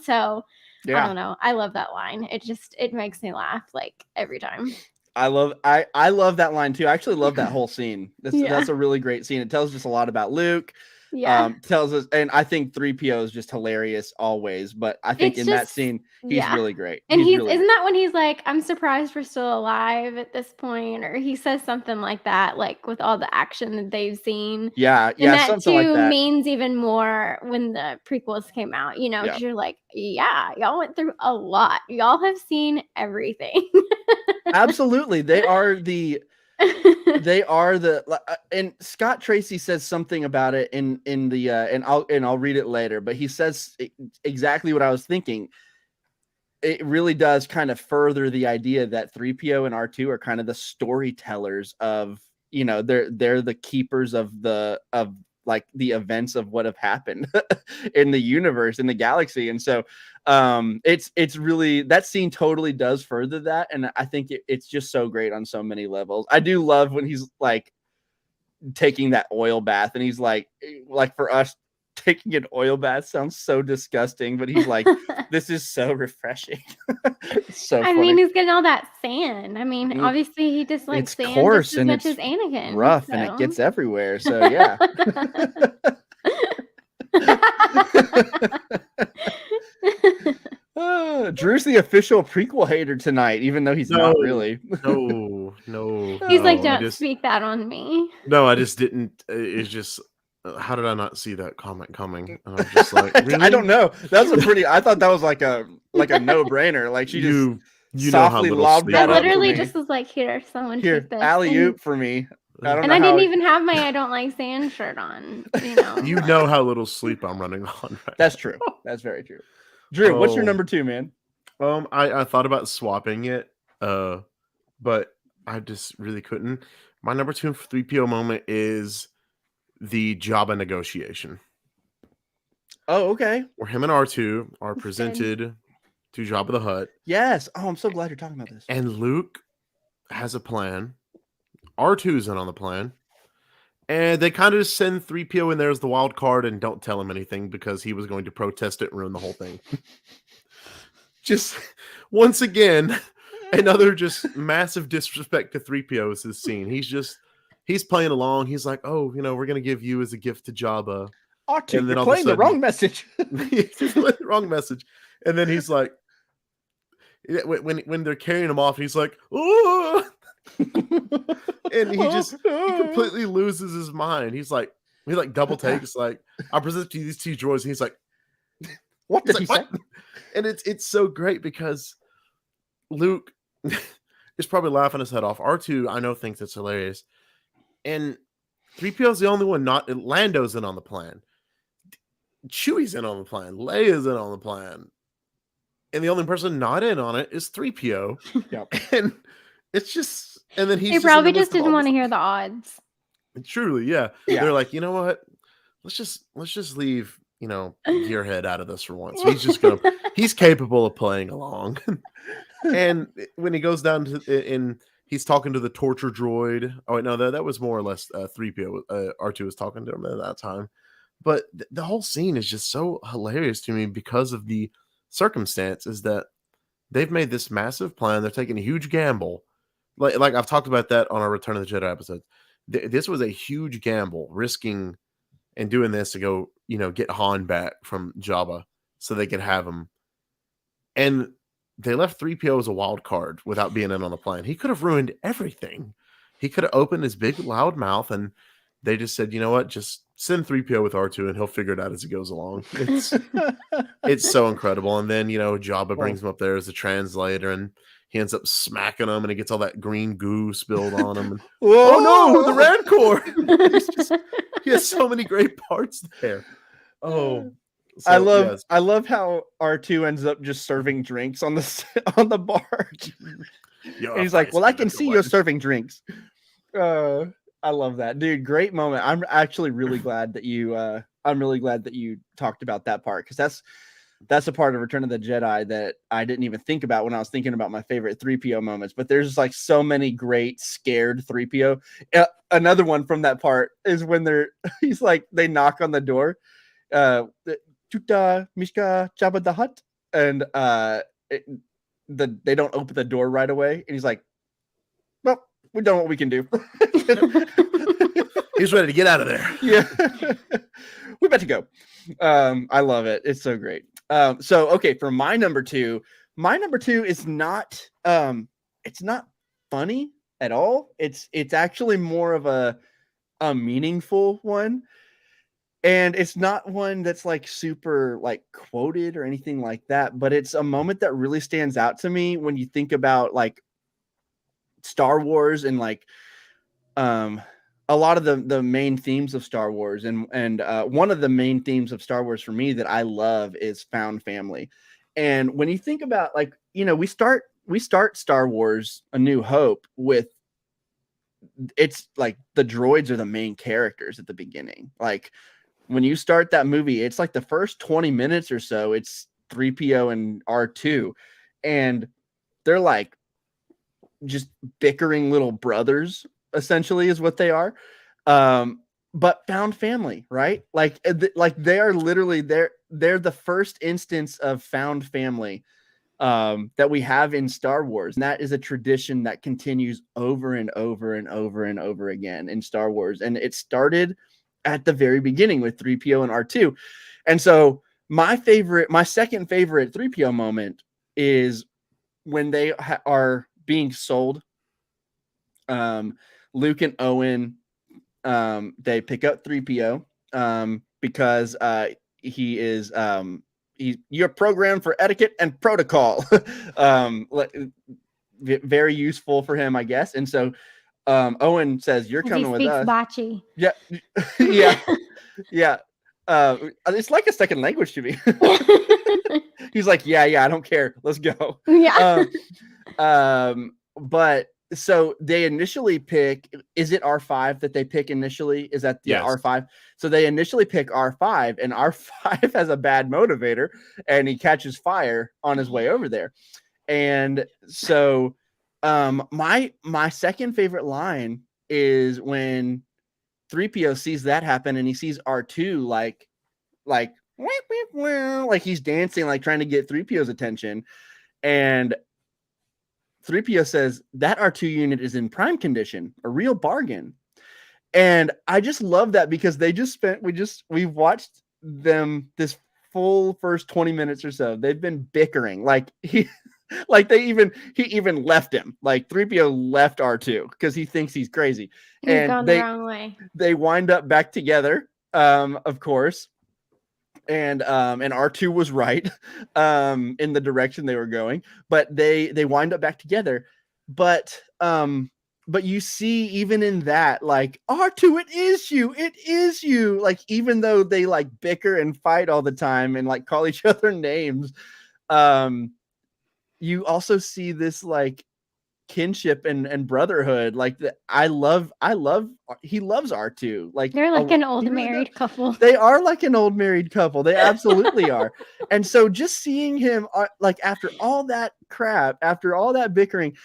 so I Yeah. don't know. I love that line. It makes me laugh like every time. I love that line too. I actually love that whole scene. Yeah. That's a really great scene. It tells us a lot about Luke. Yeah. Tells us, and I think 3PO is just hilarious always, but I think It's in that just, scene, he's yeah. really great. And He's really isn't great. that when he's like, I'm surprised we're still alive at this point, or he says something like that, like with all the action that they've seen. Yeah, And that something too like that. means even more when the prequels came out, Yeah. because you're like, yeah, y'all went through a lot. Y'all have seen everything. Absolutely. They are the and Scott Tracy says something about it in the and I'll read it later, but he says exactly what I was thinking. It really does kind of further the idea that 3PO and R2 are kind of the storytellers of, they're the keepers of like the events of what have happened in the universe, in the galaxy. And so it's really, that scene totally does further that, and I think it's just so great on so many levels. I do love when he's like taking that oil bath, and he's like for us, taking an oil bath sounds so disgusting, but he's like, this is so refreshing. It's so I funny. mean, he's getting all that sand. I mean, obviously he just likes It's sand coarse just as and much it's as Anakin. rough, and it gets everywhere. So yeah. Drew's the official prequel hater tonight, even though he's not really. No. He's like, I don't speak that on me. No, I just didn't. It's just, how did I not see that comment coming? And I'm just like, really? I don't know. That's a pretty. I thought that was like a no brainer. Like she you just know how softly little lobbed sleep I that up for literally me. just was like, here, someone Here, shoot this. alley oop for me. I don't And know I how didn't even have my I don't like sand shirt on. You know how little sleep I'm running on right That's true. That's very true. Drew, what's your Oh. number 2, man? I thought about swapping it, but I just really couldn't. My number 2 for 3PO moment is the Jabba negotiation, Oh, okay. where him and R2 are That's presented to Jabba the Hutt, Yes. Oh, I'm so glad you're talking about this. and Luke has a plan. R2's in on the plan. And they kind of just send 3PO in there as the wild card and don't tell him anything because he was going to protest it and ruin the whole thing. Just once again, another just massive disrespect to 3PO is this scene. He's playing along. He's like, oh, we're going to give you as a gift to Jabba. R2, And then you're all of a playing the sudden- wrong message. He's playing the wrong message. And then he's like, when they're carrying him off, he's like, oh, and he completely loses his mind. He double takes, like, I present to you these 2 droids, and he's like, What did he say? And it's so great because Luke is probably laughing his head off. R2, I know, thinks it's hilarious. And 3PO's the only one not. Lando's in on the plan. Chewie's in on the plan. Leia's in on the plan. And the only person not in on it is 3PO. Yep. And it's just, and then He probably just didn't want to hear the odds. Truly, yeah. Yeah. They're like, you know what? Let's just leave, Gearhead out of this for once. He's capable of playing along. And when he goes down to he's talking to the torture droid. Oh wait, no, that was more or less 3PO. R2 was talking to him at that time. But the whole scene is just so hilarious to me because of the circumstance is that they've made this massive plan. They're taking a huge gamble. Like I've talked about that on our Return of the Jedi episode. This was a huge gamble, risking and doing this to go, get Han back from Jabba so they could have him. And they left 3PO as a wild card without being in on the plan. He could have ruined everything. He could have opened his big, loud mouth, and they just said, you know what, just send 3PO with R2 and he'll figure it out as he goes along. It's so incredible. And then, Jabba brings him up there as a translator and he ends up smacking him and he gets all that green goo spilled on him. And, oh no, the Rancor! He has so many great parts there. Oh, so, I love how R2 ends up just serving drinks on the barge. And he's like, well, I can see you're serving drinks. I love that, dude. Great moment. I'm actually really glad that you talked about that part, because that's a part of Return of the Jedi that I didn't even think about when I was thinking about my favorite 3PO moments. But there's like so many great scared 3PO. Another one from that part is when he's like, they knock on the door, Chuta Mishka Jabba the Hutt, and they don't open the door right away, and he's like, well, we've done what we can do. He's ready to get out of there. Yeah. We're about to go. I love it. It's so great. So, okay, for my number two is not, it's not funny at all. It's actually more of a meaningful one. And it's not one that's like super like quoted or anything like that, but it's a moment that really stands out to me when you think about like Star Wars and like a lot of the main themes of Star Wars, and one of the main themes of Star Wars for me that I love is found family. And when you think about like, we start Star Wars A New Hope with, it's like the droids are the main characters at the beginning. Like when you start that movie, it's like the first 20 minutes or so, it's 3PO and R2, and they're like just bickering little brothers, essentially, is what they are. But found family, right? Like they are literally, they're the first instance of found family that we have in Star Wars. And that is a tradition that continues over and over and over and over again in Star Wars. And it started at the very beginning with 3PO and R2. And so my second favorite 3PO moment is when they are being sold. Luke and Owen, they pick up 3PO because you're programmed for etiquette and protocol. Very useful for him, I guess. And so Owen says, "You're coming with us." Bocce. Yeah, yeah, yeah. It's like a second language to me. He's like, yeah, I don't care. Let's go. Yeah. But so they initially pick, is it R5 that they pick initially? Is that the R5? So they initially pick R5, and R5 has a bad motivator and he catches fire on his way over there. And so my second favorite line is when 3PO sees that happen and he sees R2 like he's dancing, like trying to get 3PO's attention. And 3PO says that R2 unit is in prime condition, a real bargain. And I just love that because we've watched them this full first 20 minutes or so. They've been bickering. He even left him. Like 3PO left R2 because he thinks he's crazy. He's gone the wrong way. They wind up back together, of course. And R2 was right in the direction they were going, but they wind up back together. But you see, even in that, like, R2, it is you. Like, even though they like bicker and fight all the time and like call each other names, you also see this like kinship and brotherhood. Like he loves R2. Like they're like an old married couple. They are like an old married couple. They absolutely are. And so just seeing him like after all that crap, after all that bickering,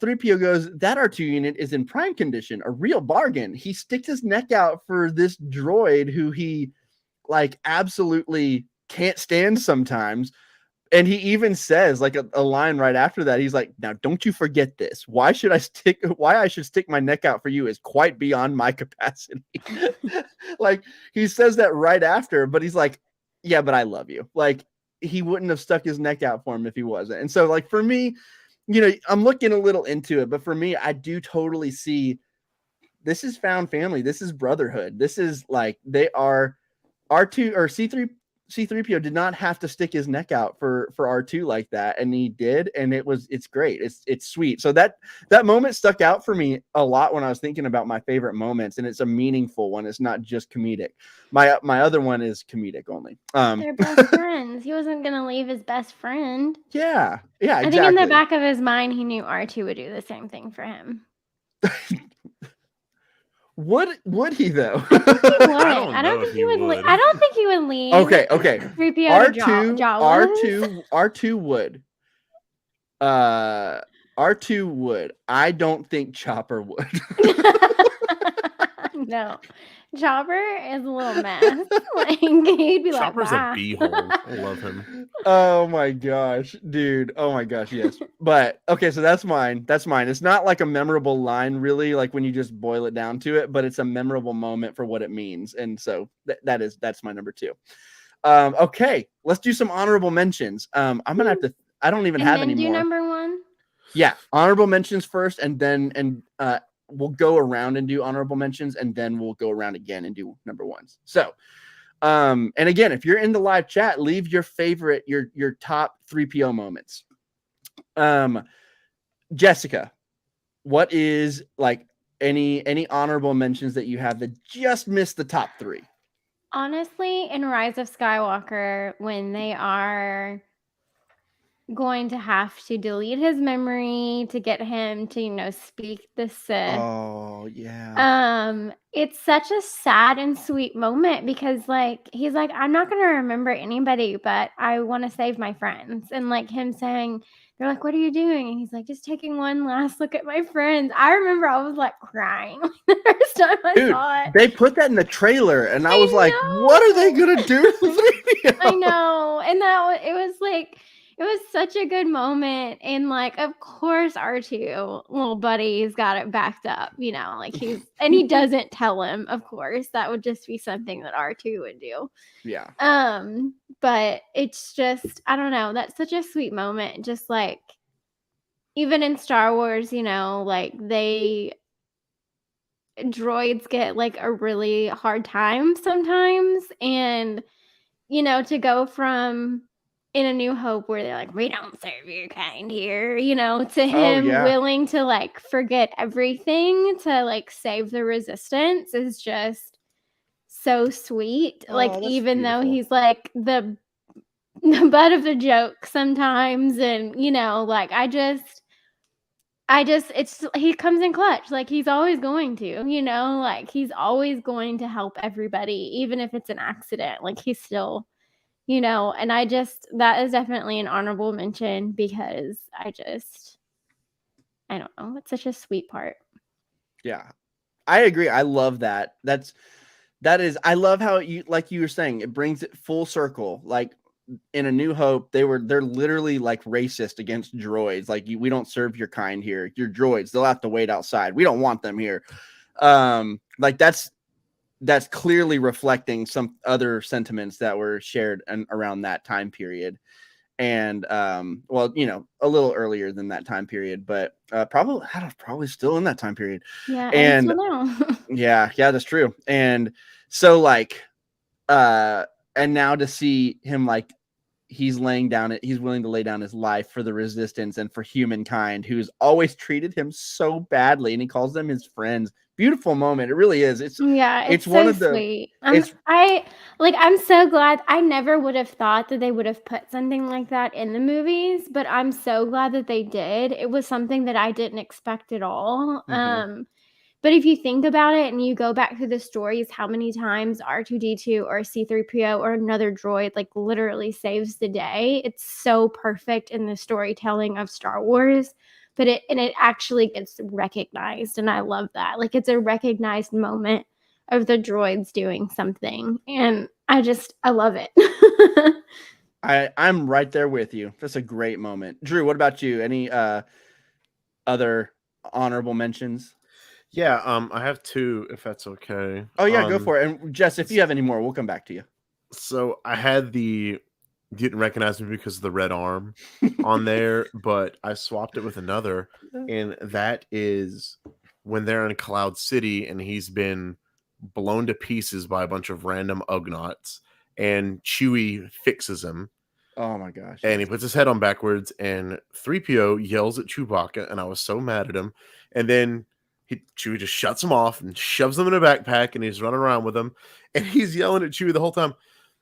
3PO goes, that R2 unit is in prime condition, a real bargain. He sticks his neck out for this droid who he like absolutely can't stand sometimes. And he even says like a line right after that. He's like, now don't you forget this. Why I should stick my neck out for you is quite beyond my capacity. Like he says that right after, but he's like, yeah, but I love you. Like he wouldn't have stuck his neck out for him if he wasn't. And so like for me, I'm looking a little into it, but for me, I do totally see this is found family. This is brotherhood. This is like they are R2 or C3PO did not have to stick his neck out for R2 like that, and he did, and it's great. It's sweet. So that moment stuck out for me a lot when I was thinking about my favorite moments, and it's a meaningful one. It's not just comedic. My other one is comedic only. They're best friends. He wasn't gonna leave his best friend. Yeah, exactly. I think in the back of his mind, he knew R2 would do the same thing for him. Would he though? I don't think he would. I don't think he would leave. Okay. 3PO R2 would. R2 would. I don't think Chopper would. No. Chopper is a little mess. Like, he'd be Chopper's like, a b-hole. I love him. Oh my gosh, dude. Oh my gosh, yes. But okay, so that's mine. It's not like a memorable line, really, like when you just boil it down to it, but it's a memorable moment for what it means. And so that's my number 2. Okay, let's do some honorable mentions. I'm gonna have to. I don't even have any more. Do number 1. Yeah, honorable mentions first, and then we'll go around and do honorable mentions, and then we'll go around again and do number 1s. So, and again, if you're in the live chat, leave your favorite, your top 3PO moments. Jessica, what is like any honorable mentions that you have that just missed the top 3? Honestly, in Rise of Skywalker, when they are going to have to delete his memory to get him to, speak the Sith. Oh, yeah. It's such a sad and sweet moment because, like, he's like, I'm not going to remember anybody, but I want to save my friends. And, like, him saying, they're like, what are you doing? And he's like, just taking one last look at my friends. I remember I was, like, crying the first time I saw it. They put that in the trailer, and I was like, what are they going to do to 3PO? I know. And it was, like... It was such a good moment. And, like, of course, R2, little buddy's got it backed up, like and he doesn't tell him, of course. That would just be something that R2 would do. Yeah. But it's just, I don't know. That's such a sweet moment. Just like, even in Star Wars, like droids get like a really hard time sometimes. And, to go from in A New Hope where they're like, we don't serve your kind here, to him willing to like forget everything to like save the Resistance is just so sweet. Like, even though he's like the butt of the joke sometimes, and like he comes in clutch. Like, he's always going to, like he's always going to help everybody, even if it's an accident. Like, he's still and that is definitely an honorable mention because I don't know. It's such a sweet part. Yeah, I agree. I love that. I love how like you were saying, it brings it full circle. Like in A New Hope, they're literally like racist against droids. Like, we don't serve your kind here. You're droids. They'll have to wait outside. We don't want them here. Like that's clearly reflecting some other sentiments that were shared around that time period. And well, a little earlier than that time period, but probably still in that time period. Yeah, and yeah, that's true. And so like and now to see him, like, he's willing to lay down his life for the Resistance and for humankind, who's always treated him so badly, and he calls them his friends. Beautiful moment. It really is. It's so one of the sweet. I'm so glad. I never would have thought that they would have put something like that in the movies, but I'm so glad that they did. It was something that I didn't expect at all. Mhm. But if you think about it and you go back through the stories, how many times R2-D2 or C-3PO or another droid like literally saves the day, it's so perfect in the storytelling of Star Wars. But it actually gets recognized, and I love that. Like, it's a recognized moment of the droids doing something, and I love it. I'm right there with you. That's a great moment. Drew, what about you? Any other honorable mentions? Yeah, I have 2, if that's okay. Oh yeah, go for it. And Jess, if you have any more, we'll come back to you. So I had didn't recognize me because of the red arm on there, but I swapped it with another, and that is when they're in Cloud City and he's been blown to pieces by a bunch of random Ugnaughts, and Chewie fixes him. Oh my gosh. And he puts his head on backwards, and 3PO yells at Chewbacca, and I was so mad at him. And then Chewie just shuts him off and shoves him in a backpack, and he's running around with him. And he's yelling at Chewie the whole time,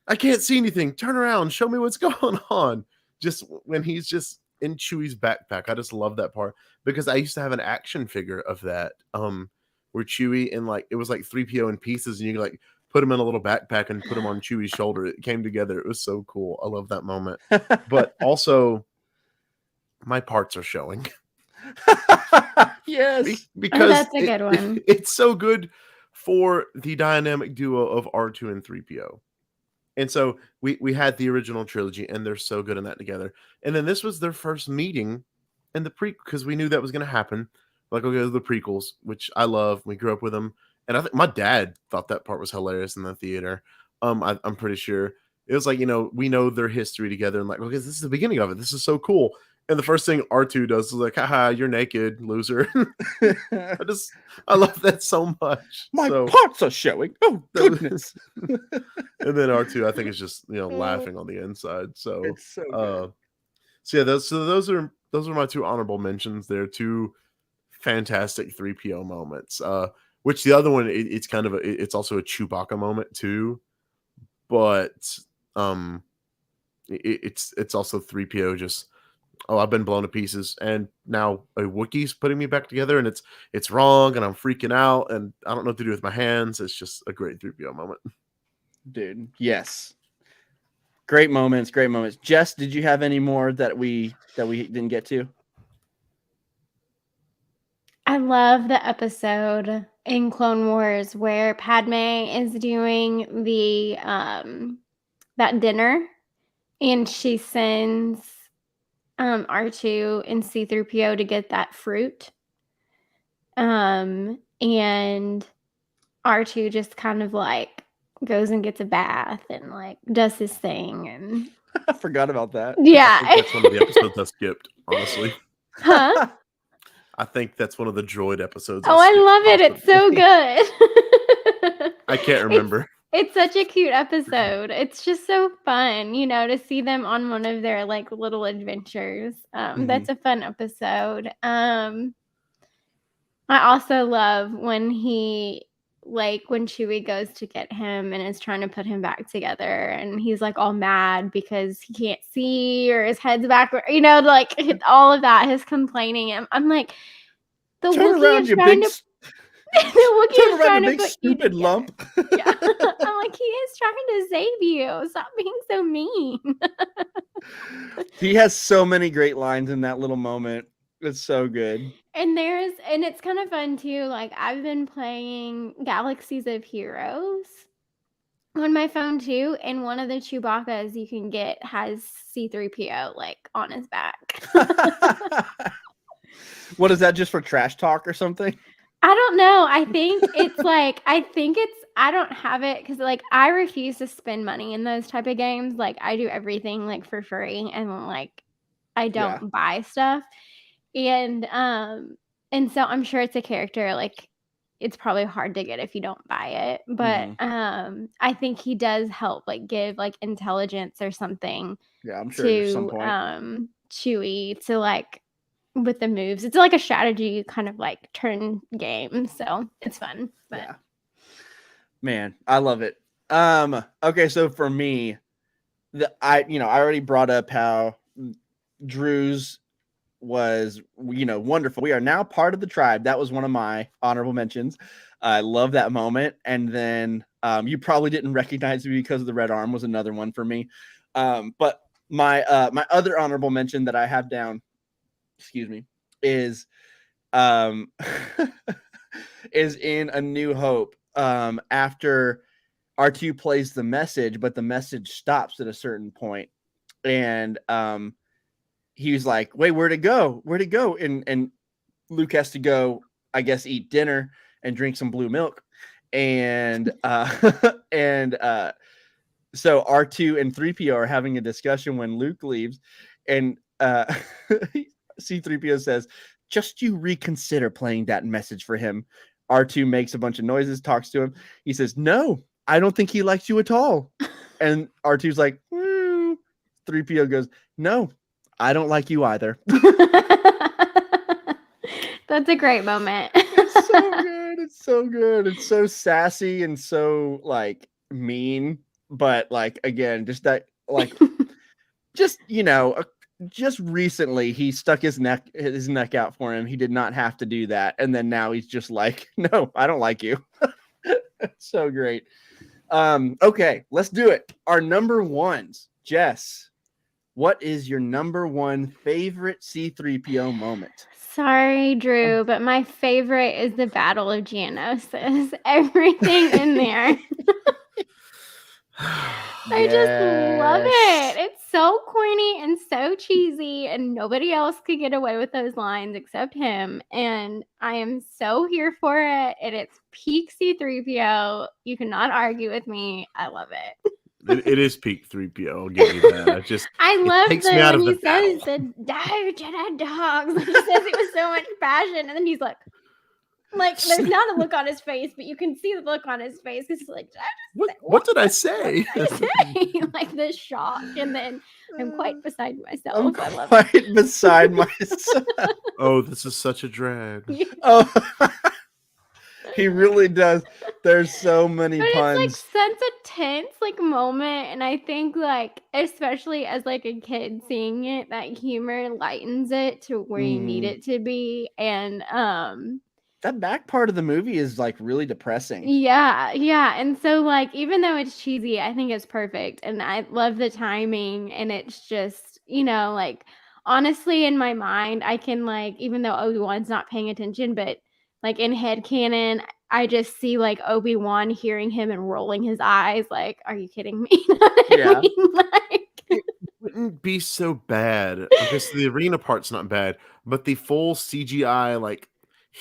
I can't see anything. Turn around. Show me what's going on. Just when he's just in Chewie's backpack. I just love that part because I used to have an action figure of that. Where Chewie and like it was like 3PO in pieces, and you like put him in a little backpack and put him on Chewie's shoulder. It came together. It was so cool. I love that moment. But also, my parts are showing. Yes, because that's a good one. It's so good for the dynamic duo of R2 and 3PO. And so we had the original trilogy, and they're so good in that together. And then this was their first meeting in the because we knew that was going to happen. Like, okay, the prequels, which I love. We grew up with them. And I think my dad thought that part was hilarious in the theater. I'm pretty sure. It was like, we know their history together. And like, okay, this is the beginning of it. This is so cool. And the first thing R2 does is like, haha, you're naked, loser. I love that so much. My parts are showing. Oh, goodness. And then R2, I think, is just, laughing on the inside. So it's so good. So yeah, those are my two honorable mentions. They're two fantastic 3PO moments. Which the other one, it's kind of it's also a Chewbacca moment too, but it's also 3PO just, I've been blown to pieces, and now a Wookiee's putting me back together, and it's wrong, and I'm freaking out, and I don't know what to do with my hands. It's just a great 3PO moment, dude. Yes, great moments. Jess, did you have any more that we didn't get to? I love the episode in Clone Wars where Padme is doing the that dinner, and she sends R2 and C-3PO to get that fruit. And R2 just kind of like goes and gets a bath and like does his thing, and I forgot about that. Yeah. I think that's one of the episodes I skipped, honestly. Huh? I think that's one of the droid episodes. Oh, I love it. It's so good. I can't remember. It's such a cute episode. It's just so fun, to see them on one of their like little adventures. That's a fun episode. I also love when when Chewie goes to get him and is trying to put him back together, and he's like all mad because he can't see or his head's backward, like all of that, his complaining. I'm like, the Wookiee is trying to the Wookiee is trying to put stupid lump. Yeah. I'm like, he is trying to save you. Stop being so mean. He has so many great lines in that little moment. It's so good. And it's kind of fun too. Like, I've been playing Galaxies of Heroes on my phone too, and one of the Chewbacca's you can get has C-3PO like on his back. What is that, just for trash talk or something? I don't know. I think it's like, I don't have it because like I refuse to spend money in those type of games. Like, I do everything like for free, and like I don't buy stuff. And so I'm sure it's a character, like it's probably hard to get if you don't buy it. But I think he does help like give like intelligence or something. Yeah, I'm sure at some to point. Chewie to like with the moves. It's like a strategy kind of like turn game. So it's fun. But yeah. Man, I love it. Okay, so for me, I already brought up how Drew's was wonderful. We are now part of the tribe. That was one of my honorable mentions. I love that moment. And then you probably didn't recognize me because of the red arm was another one for me. But my other honorable mention that I have down, is is in A New Hope. After R2 plays the message, but the message stops at a certain point, and he was like, wait, where'd it go? And Luke has to go, I guess, eat dinner and drink some blue milk. And so R2 and 3PO are having a discussion when Luke leaves, and C-3PO says, just you reconsider playing that message for him. R2 makes a bunch of noises, talks to him. He says, no, I don't think he likes you at all. And R2's like, 3PO goes, no, I don't like you either. That's a great moment. It's so good. It's so good. It's so sassy and so like mean, but like again, just that like just just recently he stuck his neck out for him. He did not have to do that, and then now he's just like, no, I don't like you. So great. Okay, let's do it. Our number ones. Jess, what is your number one favorite C-3PO moment? Sorry, Drew, but my favorite is the Battle of Geonosis. Everything in there. I just love it. It's so corny and so cheesy, and nobody else could get away with those lines except him. And I am so here for it. And it's peak C-3PO. You cannot argue with me. I love it. It is peak 3PO. I'll give you that. I love takes me out when of he the says battle. the Jedi dogs. He says it with so much passion, and then he's like there's not a look on his face, but you can see the look on his face. It's like, what did I say? Like the shock, and then I'm quite beside myself. I'm I love quite it. beside myself. Oh, this is such a drag. Oh, he really does. There's so many But puns. it's like such a tense moment, and I think like especially as like a kid seeing it, that humor lightens it to where you need it to be, and that back part of the movie is like really depressing. Yeah. And so like even though it's cheesy, I think it's perfect. And I love the timing, and it's just, like honestly in my mind, I can like, even though Obi-Wan's not paying attention, but like in headcanon, I just see like Obi-Wan hearing him and rolling his eyes like, are you kidding me? Yeah. It wouldn't be so bad. Okay, so the arena part's not bad, but the full CGI like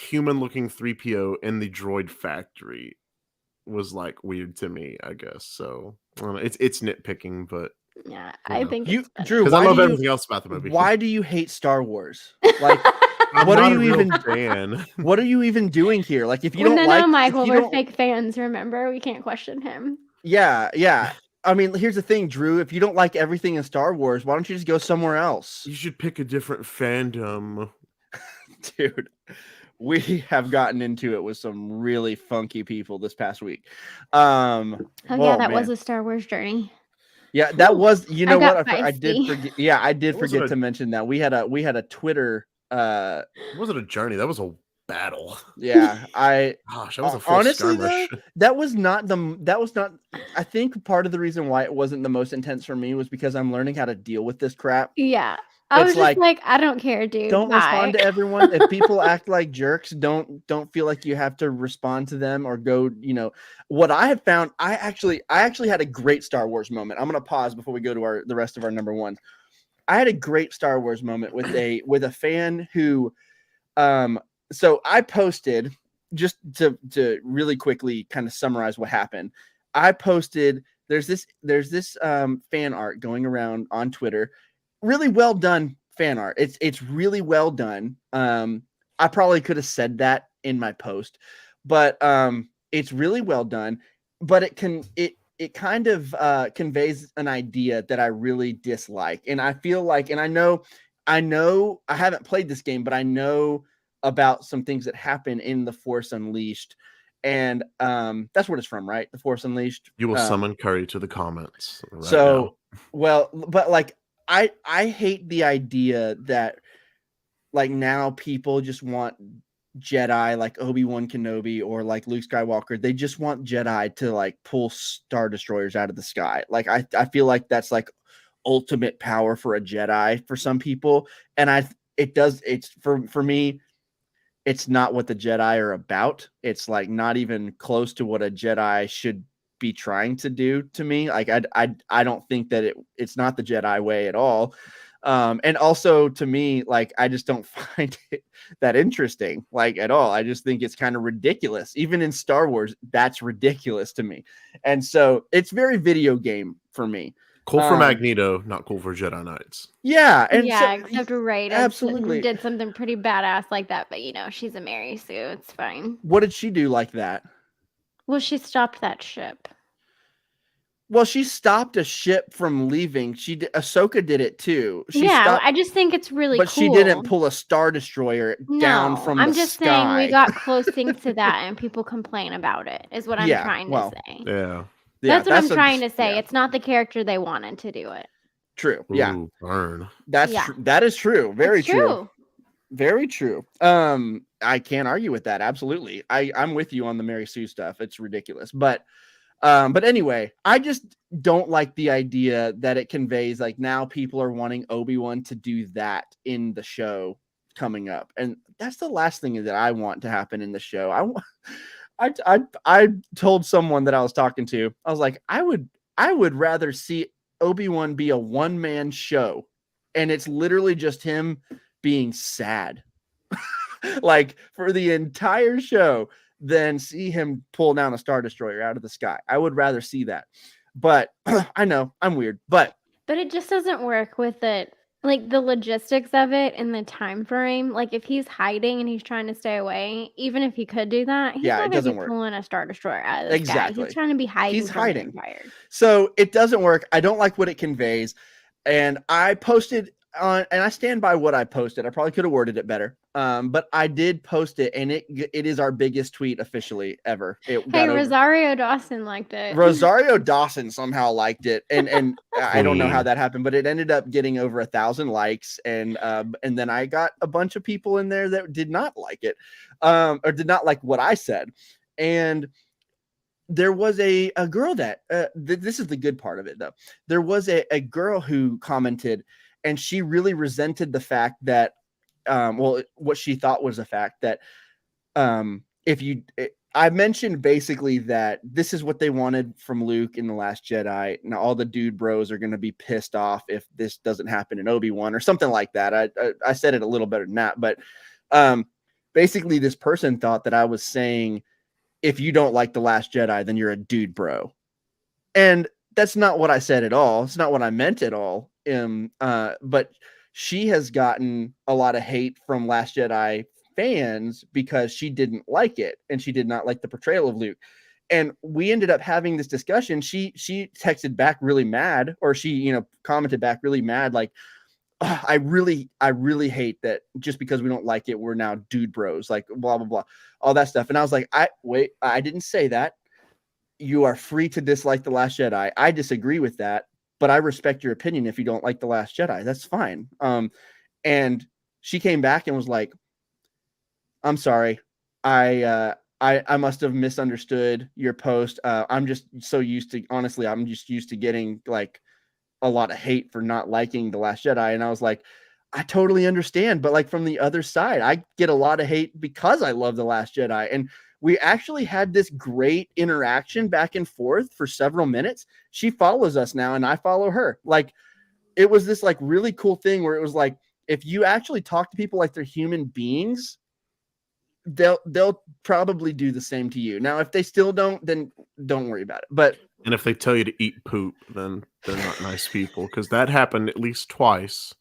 human-looking 3PO in the droid factory was like weird to me, I guess. So I don't know, it's nitpicking, but yeah, I think you, it's better. Drew, because I love everything else about the movie. Why do you hate Star Wars? Like, I'm what not are a you real even fan? What are you even doing here? Like, if you don't no, like, Michael, if you we're don't, fake fans. Remember, we can't question him. yeah. I mean, here's the thing, Drew. If you don't like everything in Star Wars, why don't you just go somewhere else? You should pick a different fandom. Dude, we have gotten into it with some really funky people this past week. Yeah, that was a Star Wars journey. Yeah, that was. You know what? I did feisty. forget. Yeah, I did forget to mention that we had a Twitter. It wasn't a journey. That was a battle. Yeah, Gosh, that was a full honestly skirmish. though, that was not. I think part of the reason why it wasn't the most intense for me was because I'm learning how to deal with this crap. Yeah. I was just like, I don't care, dude. Don't respond to everyone. If people act like jerks, don't feel like you have to respond to them or go, what I have found, I actually had a great Star Wars moment. I'm going to pause before we go to the rest of our number ones. I had a great Star Wars moment with a fan who, so I posted, just to really quickly kind of summarize what happened. I posted, there's this fan art going around on Twitter. Really well done fan art. It's really well done. I probably could have said that in my post, but it's really well done. But it kind of conveys an idea that I really dislike, and I feel like, and I know I haven't played this game, but I know about some things that happen in The Force Unleashed, and that's what it's from, right? The Force Unleashed. You will summon Curry to the comments. Right now. Well, but like. I hate the idea that like now people just want Jedi like Obi-Wan Kenobi or like Luke Skywalker. They just want Jedi to like pull Star Destroyers out of the sky. Like I feel like that's like ultimate power for a Jedi for some people. And it's for me, it's not what the Jedi are about. It's like not even close to what a Jedi should be trying to do to me. Like I don't think that it's not the Jedi way at all. And also to me, like I just don't find it that interesting, like at all. I just think it's kind of ridiculous. Even in Star Wars, that's ridiculous to me. And so it's very video game for me. Cool for Magneto, not cool for Jedi Knights. Yeah, and yeah, except Rey absolutely did something pretty badass like that, but she's a Mary Sue. It's fine. What did she do like that? Well, she stopped that ship. Well, she stopped a ship from leaving. Ahsoka did it too. I just think it's really but cool. she didn't pull a Star Destroyer down from I'm the just sky. saying we got close things to that, and people complain about it. Is what I'm trying to say. Yeah, that's what I'm trying to say. It's not the character they wanted to do it. True. Ooh, yeah. Burn. That is true. Very true. Very true. I can't argue with that. Absolutely. I'm with you on the Mary Sue stuff. It's ridiculous. But anyway, I just don't like the idea that it conveys like now people are wanting Obi-Wan to do that in the show coming up. And that's the last thing that I want to happen in the show. I told someone that I was talking to, I was like, I would rather see Obi-Wan be a one-man show, and it's literally just him being sad like for the entire show than see him pull down a Star Destroyer out of the sky. I would rather see that. But I know I'm weird, but it just doesn't work with it. Like the logistics of it and the time frame. Like if he's hiding and he's trying to stay away, even if he could do that, he's not going to be pulling a Star Destroyer out of the sky. He's trying to be hiding. He's hiding. So it doesn't work. I don't like what it conveys. And I posted on, and I stand by what I posted. I probably could have worded it better. But I did post it, and it is our biggest tweet officially ever. Rosario Dawson liked it. Rosario Dawson somehow liked it, and I don't know how that happened, but it ended up getting over 1,000 likes, and then I got a bunch of people in there that did not like it, or did not like what I said, and there was a girl that this is the good part of it though. There was a girl who commented, and she really resented the fact that what she thought was the fact that I mentioned basically that this is what they wanted from Luke in The Last Jedi. Now all the dude bros are going to be pissed off if this doesn't happen in Obi-Wan or something like that. I said it a little better than that, but basically this person thought that I was saying, if you don't like The Last Jedi, then you're a dude bro. And that's not what I said at all. It's not what I meant at all. But she has gotten a lot of hate from Last Jedi fans because she didn't like it, and she did not like the portrayal of Luke. And we ended up having this discussion. She texted back really mad, or she, commented back really mad, like, oh, I really hate that just because we don't like it, we're now dude bros, like blah, blah, blah, all that stuff. And I was like, I didn't say that. You are free to dislike The Last Jedi. I disagree with that, but I respect your opinion. If you don't like The Last Jedi, that's fine. And she came back and was like, I'm sorry. I must have misunderstood your post. I'm just so used to, honestly, I'm just used to getting like a lot of hate for not liking The Last Jedi. And I was like, I totally understand. But like from the other side, I get a lot of hate because I love The Last Jedi. And we actually had this great interaction back and forth for several minutes. She follows us now and I follow her. Like it was this like really cool thing where it was like, if you actually talk to people like they're human beings, they'll probably do the same to you. Now, if they still don't, then don't worry about it. And if they tell you to eat poop, then they're not nice people, because that happened at least twice.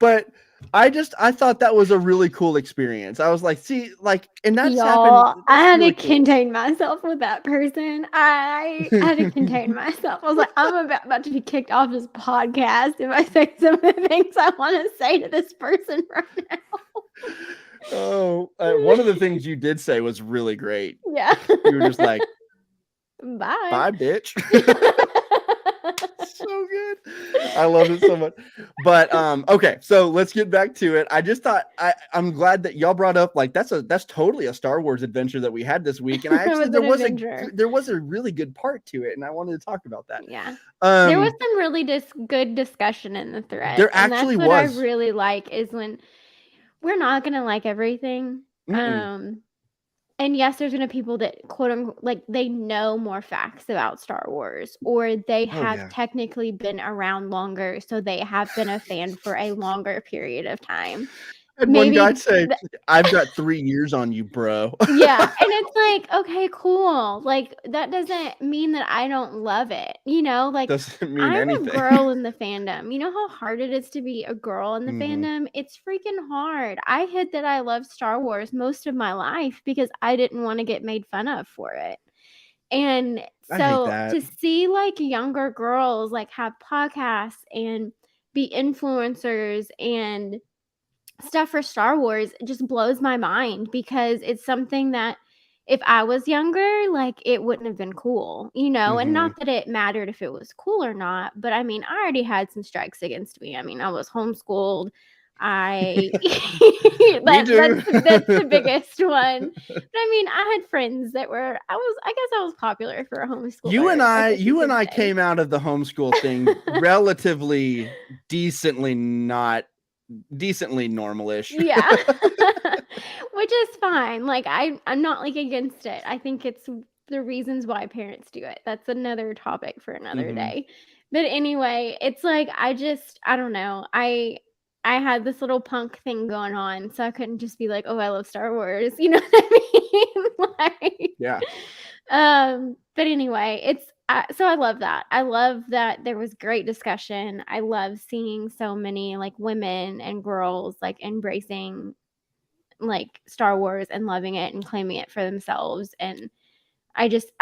But I thought that was a really cool experience. I was like, see, like, and that's happened. I had to contain myself with that person. I had to contain myself. I was like, I'm about to be kicked off this podcast if I say some of the things I want to say to this person right now. Oh, one of the things you did say was really great. Yeah. You were just like, bye, bitch. So good. I love it so much. But okay, so let's get back to it. I just thought I'm glad that y'all brought up like that's totally a Star Wars adventure that we had this week, and I actually there was a really good part to it, and I wanted to talk about that. Yeah, there was some really good discussion in the thread. There actually was. What I really like is when we're not gonna like everything. And yes, there's going to be people that quote unquote, like they know more facts about Star Wars, or they have technically been around longer. So they have been a fan for a longer period of time. And one guy say, "I've got 3 years on you, bro." Yeah, and it's like, okay, cool. Like, that doesn't mean that I don't love it, like, Doesn't mean I'm a anything. girl in the fandom. You know how hard it is to be a girl in the Mhm. fandom? It's freaking hard. I hid that I love Star Wars most of my life because I didn't wanna get made fun of for it. And I hate so that. to see, like, younger girls, like, have podcasts and be influencers and stuff for Star Wars just blows my mind because it's something that if I was younger, like, it wouldn't have been cool, and not Mhm. that it mattered if it was cool or not, but I mean, I already had some strikes against me. I mean, I was homeschooled. I Me that's the too. biggest one. But I mean, I had friends that were I guess I was popular for a You and homeschooler, I I guess you you and could I say. came out of the homeschool thing relatively decently normal-ish. Yeah. Which is fine. Like, I'm not, like, against it. I think it's the reasons why parents do it. That's another topic for another Mhm. day. But anyway, it's like I don't know. I had this little punk thing going on, so I couldn't just be like, "Oh, I love Star Wars." You know what I mean? Like, Yeah. but anyway, so I love that. I love that there was great discussion. I love seeing so many, like, women and girls, like, embracing, like, Star Wars and loving it and claiming it for themselves, and I just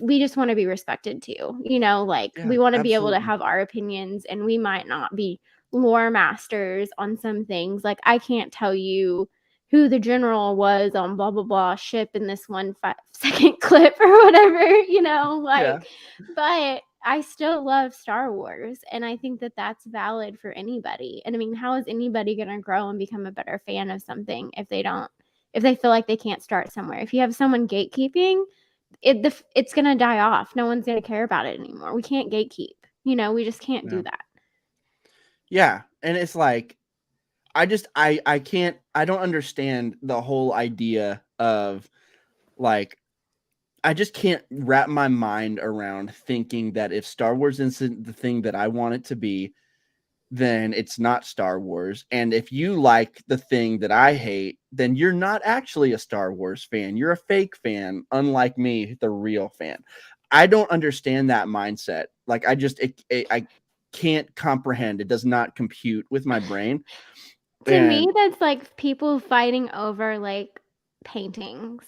we just wanna be respected too, like, Yeah, we wanna be able to absolutely. have our opinions, and we might not be lore masters on some things, like, I can't tell you who the general was on blah, blah, blah ship in this one 5-second clip or whatever, Yeah. but I still love Star Wars, and I think that that's valid for anybody, and I mean, how is anybody gonna grow and become a better fan of something if they feel like they can't start somewhere? If you have someone gatekeeping, it's gonna die off. No one's gonna care about it anymore. We can't gatekeep. We just can't Yeah. do that. Yeah, and it's like, I can't I don't understand the whole idea of, like, I just can't wrap my mind around thinking that if Star Wars isn't the thing that I want it to be, then it's not Star Wars. And if you like the thing that I hate, then you're not actually a Star Wars fan. You're a fake fan, unlike me, the real fan. I don't understand that mindset. Like, I can't comprehend. It does not compute with my brain. To me, And that's like people fighting over, like, paintings.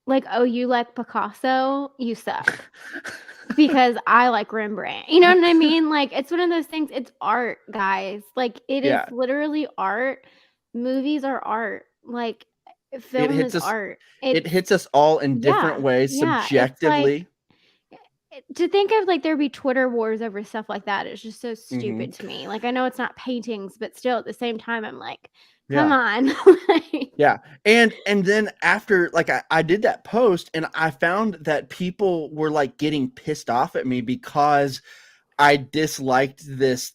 Like, "Oh, you like Picasso? You suck." Because I like Rembrandt. You know what I mean? Like, it's one of those things, it's art, guys. Like, it is yeah, literally art. Movies are art. Like, it film hits is us. art. It It's hits us all in different yeah, ways yeah, it's like subjectively. to think of, like, there be Twitter wars over stuff like that is just so Mhm. stupid to me. Like, I know it's not paintings, but still at the same time, I'm like, "Come Yeah. on." Like, Yeah, and then after, like, I did that post, and I found that people were, like, getting pissed off at me because I disliked this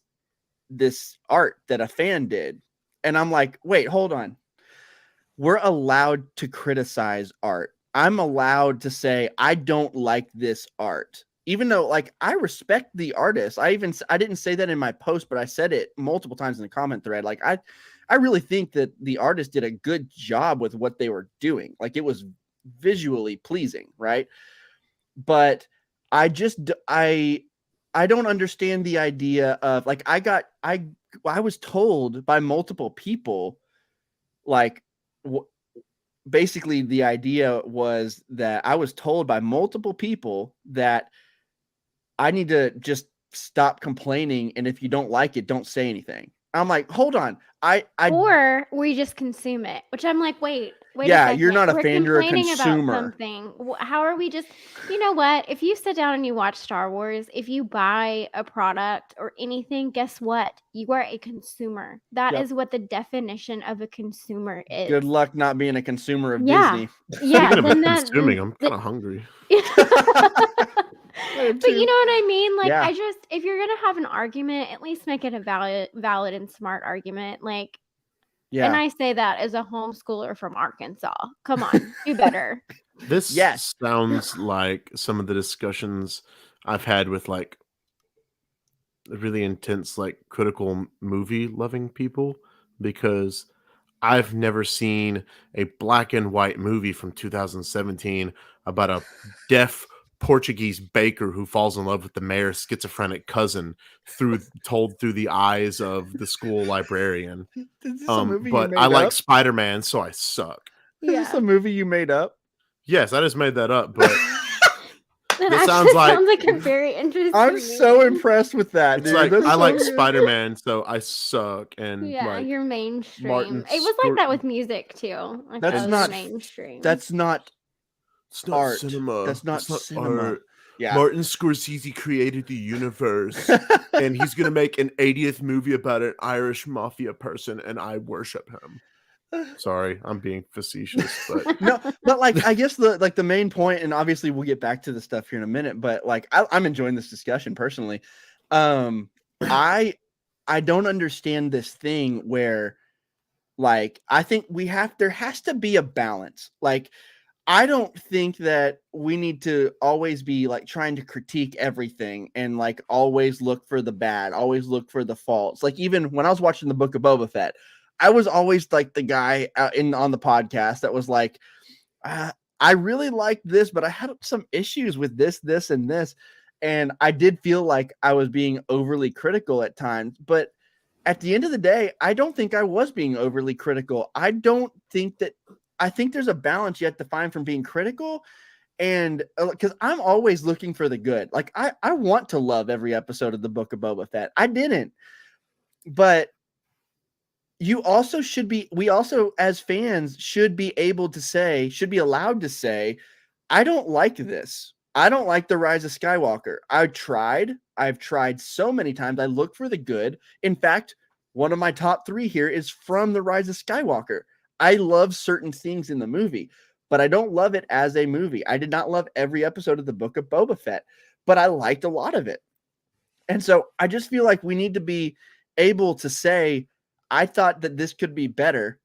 art that a fan did, and I'm like, "Wait, hold on. We're allowed to criticize art. I'm allowed to say, "I don't like this art." Even though, like, I respect the artist. I didn't say that in my post, but I said it multiple times in the comment thread. Like, I really think that the artist did a good job with what they were doing. Like, it was visually pleasing, right? But I just I don't understand the idea of, like, I was told by multiple people, like, basically the idea was that I was told by multiple people that I need to just stop complaining, and if you don't like it, don't say anything. I'm like, hold on. I or we just consume it, which I'm like, "Wait a Yeah, you're second. not a We're fan, you're a complaining about consumer. something. How are we just" you know what? If you sit down and you watch Star Wars, if you buy a product or anything, guess what? You are a consumer. That Yep. is what the definition of a consumer is. Good luck not being a consumer of Yeah. Disney. Yeah, Speaking of then that consuming, then I'm the kind of hungry. I am But you too. know what I mean? Like, Yeah. I just if you're gonna have an argument, at least make it a valid and smart argument, like and Yeah. I say that as a homeschooler from Arkansas. Come on, do better. This Yes. sounds like some of the discussions I've had with like really intense, like critical movie loving people because I've never seen a black and white movie from 2017 about a deaf Portuguese baker who falls in love with the mayor's schizophrenic cousin told through the eyes of the school librarian. Is this a movie you But I made like up? Spider-Man, so I suck. Is this Yeah. a movie you made up? Yes, I just made that up, but That this actually sounds like- a very interesting I'm so movie. impressed with that, it's dude. like That's I so like good. Spider-Man, so I suck. And Yeah, like you're mainstream. Martin It was like that with music too. I That's thought it not- was mainstream. That's not it's not art. cinema. That's not It's not cinema. art. Yeah. Martin Scorsese created the universe, and he's gonna make an 80th movie about an Irish mafia person, and I worship him. Sorry, I'm being facetious, but No, but like I guess the main point, and obviously we'll get back to the stuff here in a minute, but like I'm enjoying this discussion personally. I don't understand this thing where like I think there has to be a balance. Like I don't think that we need to always be like trying to critique everything and like always look for the bad, always look for the faults. Like even when I was watching the Book of Boba Fett, I was always like the guy on the podcast that was like, I really liked this, but I had some issues with this, and this. And I did feel like I was being overly critical at times. But at the end of the day, I don't think I was being overly critical. I think there's a balance you have to find from being critical. And because I'm always looking for the good. Like I want to love every episode of the Book of Boba Fett. I didn't. But we also as fans should be allowed to say, I don't like this. I don't like The Rise of Skywalker. I've tried so many times. I look for the good. In fact, one of my top 3 here is from The Rise of Skywalker. I love certain things in the movie, but I don't love it as a movie. I did not love every episode of the Book of Boba Fett, but I liked a lot of it. And so I just feel like we need to be able to say, I thought that this could be better,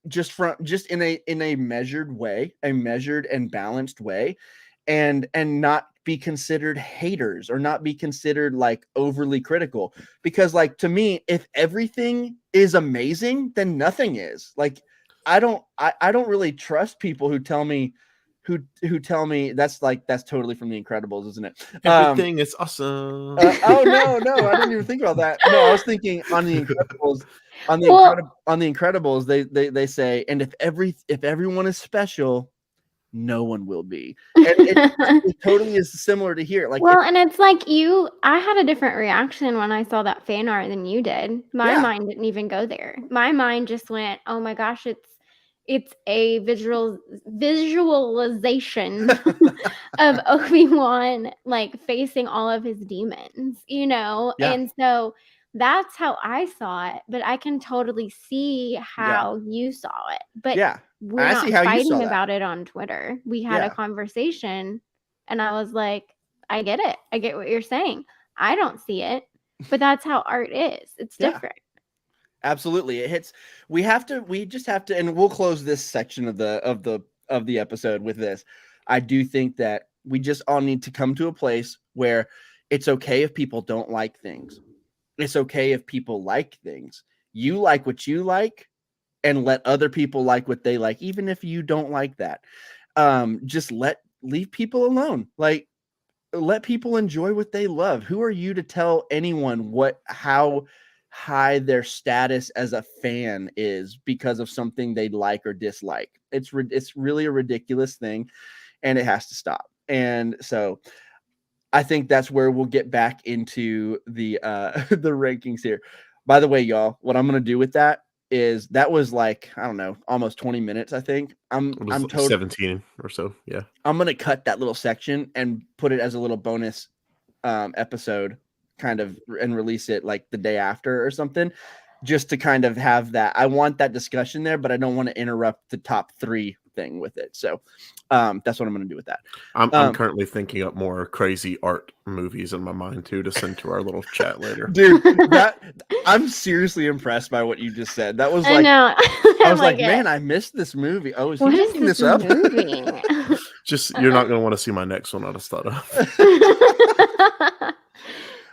just in a measured way, a measured and balanced way, and not be considered haters or not be considered like overly critical. Because like to me, if everything is amazing, then nothing is. Like I don't really trust people who tell me that's totally from The Incredibles, isn't it? everything is awesome. Oh no, I didn't even think about that. No, I was thinking on The Incredibles. On The Incredibles, they say, and if everyone is special, no one will be. And it totally is similar to here. Like, well, and it's like I had a different reaction when I saw that fan art than you did. My mind didn't even go there. My mind just went, oh my gosh, it's a visualization of Obi-Wan like facing all of his demons, Yeah. And so that's how I saw it, but I can totally see how you saw it. But we're I not see how you saw fighting that. about it on Twitter. We had a conversation and I was like, I get it. I get what you're saying. I don't see it, but that's how art is. It's different. Absolutely. It hits. We just have to, and we'll close this section of the episode with this. I do think that we just all need to come to a place where it's okay if people don't like things. It's okay if people like things. You like what you like, and let other people like what they like, even if you don't like that. Just leave people alone. Like, let people enjoy what they love. Who are you to tell anyone how high their status as a fan is because of something they like or dislike? It's really a ridiculous thing, and it has to stop. And so I think that's where we'll get back into the the rankings here. By the way, y'all, what I'm going to do with that was like, I don't know, almost 20 minutes, I think. I'm 17 or so. Yeah. I'm going to cut that little section and put it as a little bonus episode kind of, and release it like the day after or something, just to kind of have that. I want that discussion there, but I don't want to interrupt the top 3 thing with it. So that's what I'm going to do with that. I'm currently thinking up more crazy art movies in my mind too to send to our little chat later. Dude, I'm seriously impressed by what you just said. That was like, I know. I was like, man, I missed this movie. Oh, is he making this up? Just, you're not going to want to see my next one out of stuff.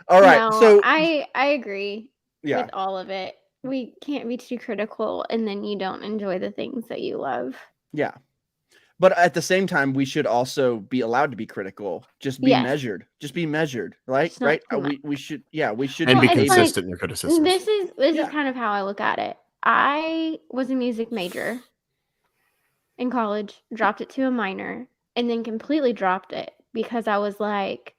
All right. No, so I agree with all of it. we can't be too critical and then you don't enjoy the things that you love. Yeah. But at the same time, we should also be allowed to be critical. Just be Yes. measured. Just be measured, right? Just not Right? too much. We should, yeah, we should And be be it's able. like- consistent in your criticisms. This is Yeah. kind of how I look at it. I was a music major in college, dropped it to a minor, and then completely dropped it because I was like,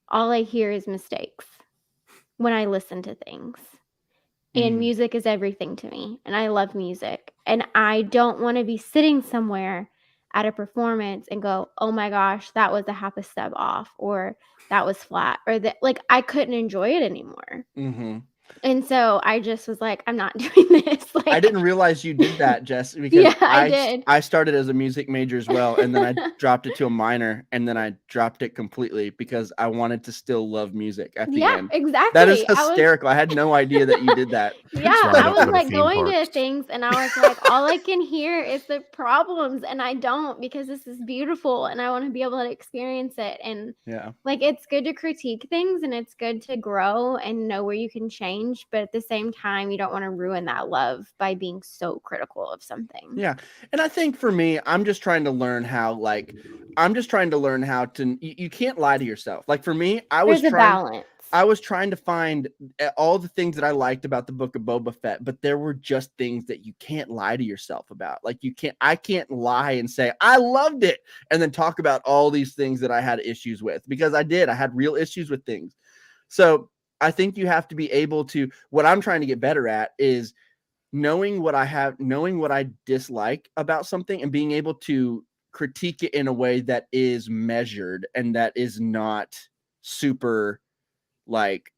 all I hear is mistakes when I listen to things. And music is everything to me, and I love music. And I don't want to be sitting somewhere at a performance and go, oh my gosh, that was a half a step off, or that was flat, or that, like, I couldn't enjoy it anymore. Mm-hmm. And so I just was like, I'm not doing this. Like, I didn't realize you did that, Jess, because Yeah, I did. I started as a music major as well, and then I dropped it to a minor, and then I dropped it completely because I wanted to still love music at the Yeah, end. exactly. That is I was- hysterical. I had no idea that you did that. Yeah, That's why I I don't was go to like theme going to parks. things and I was like, all I can hear is the problems, and I don't, because this is beautiful and I want to be able to experience it. And Yeah. like, it's good to critique things and it's good to grow and know where you can change, but at the same time, you don't want to ruin that love by being so critical of something. Yeah. And I think for me, I'm just trying to learn how, like, you can't lie to yourself. Like for me, There's a balance. I was trying to find all the things that I liked about the book of Boba Fett, but there were just things that you can't lie to yourself about. Like I can't lie and say, I loved it, and then talk about all these things that I had issues with, because I had real issues with things. So I think you have to be able to, what I'm trying to get better at is knowing what I dislike about something and being able to critique it in a way that is measured and that is not super, like,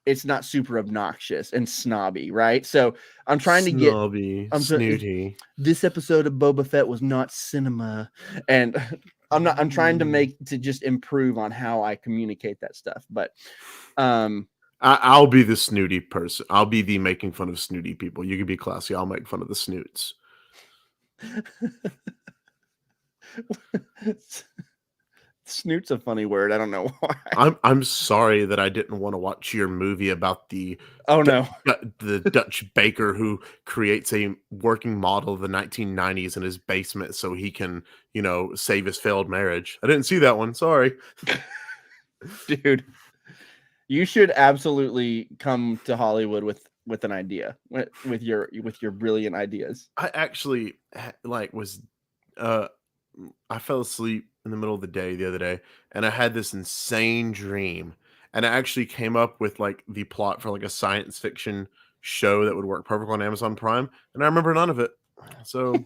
it's not super obnoxious and snobby, right? So I'm trying to get Snobby, I'm trying- snooty. this episode of Boba Fett was not cinema, and I'm trying to just improve on how I communicate that stuff. But I'll be the snooty person. I'll be the making fun of snooty people. You can be classy. I'll make fun of the snoots. Snoot's a funny word. I don't know why. I'm sorry that I didn't want to watch your movie about the Oh no. the Dutch baker who creates a working model of the 1990s in his basement so he can, save his failed marriage. I didn't see that one. Sorry. Dude, you should absolutely come to Hollywood with an idea, with your brilliant ideas. I actually I fell asleep in the middle of the day the other day, and I had this insane dream, and I actually came up with like the plot for like a science fiction show that would work perfect on Amazon Prime, and I remember none of it. So,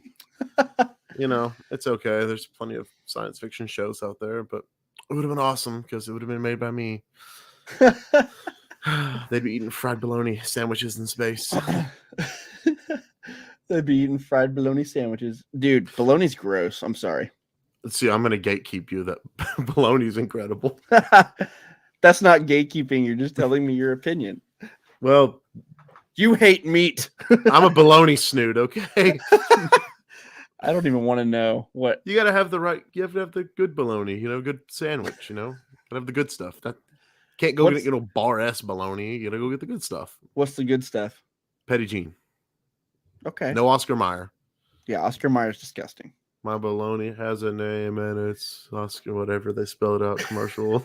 it's okay. There's plenty of science fiction shows out there, but it would have been awesome because it would have been made by me. They'd be eating fried bologna sandwiches in space. They'd be eating fried bologna sandwiches. Dude, bologna's gross. I'm sorry. Let's see. I'm going to gatekeep you that bologna is incredible. That's not gatekeeping. You're just telling me your opinion. Well, you hate meat. I'm a bologna snoot, okay? I don't even want to know what. You got to have you have to have the good bologna, good sandwich, Gotta have the good stuff. That can't go get bar-ass bologna. You got to go get the good stuff. What's the good stuff? Petit Jean. Okay. No Oscar Mayer. Yeah, Oscar Mayer's disgusting. My bologna has a name and it's Oscar, whatever they spell it out commercial.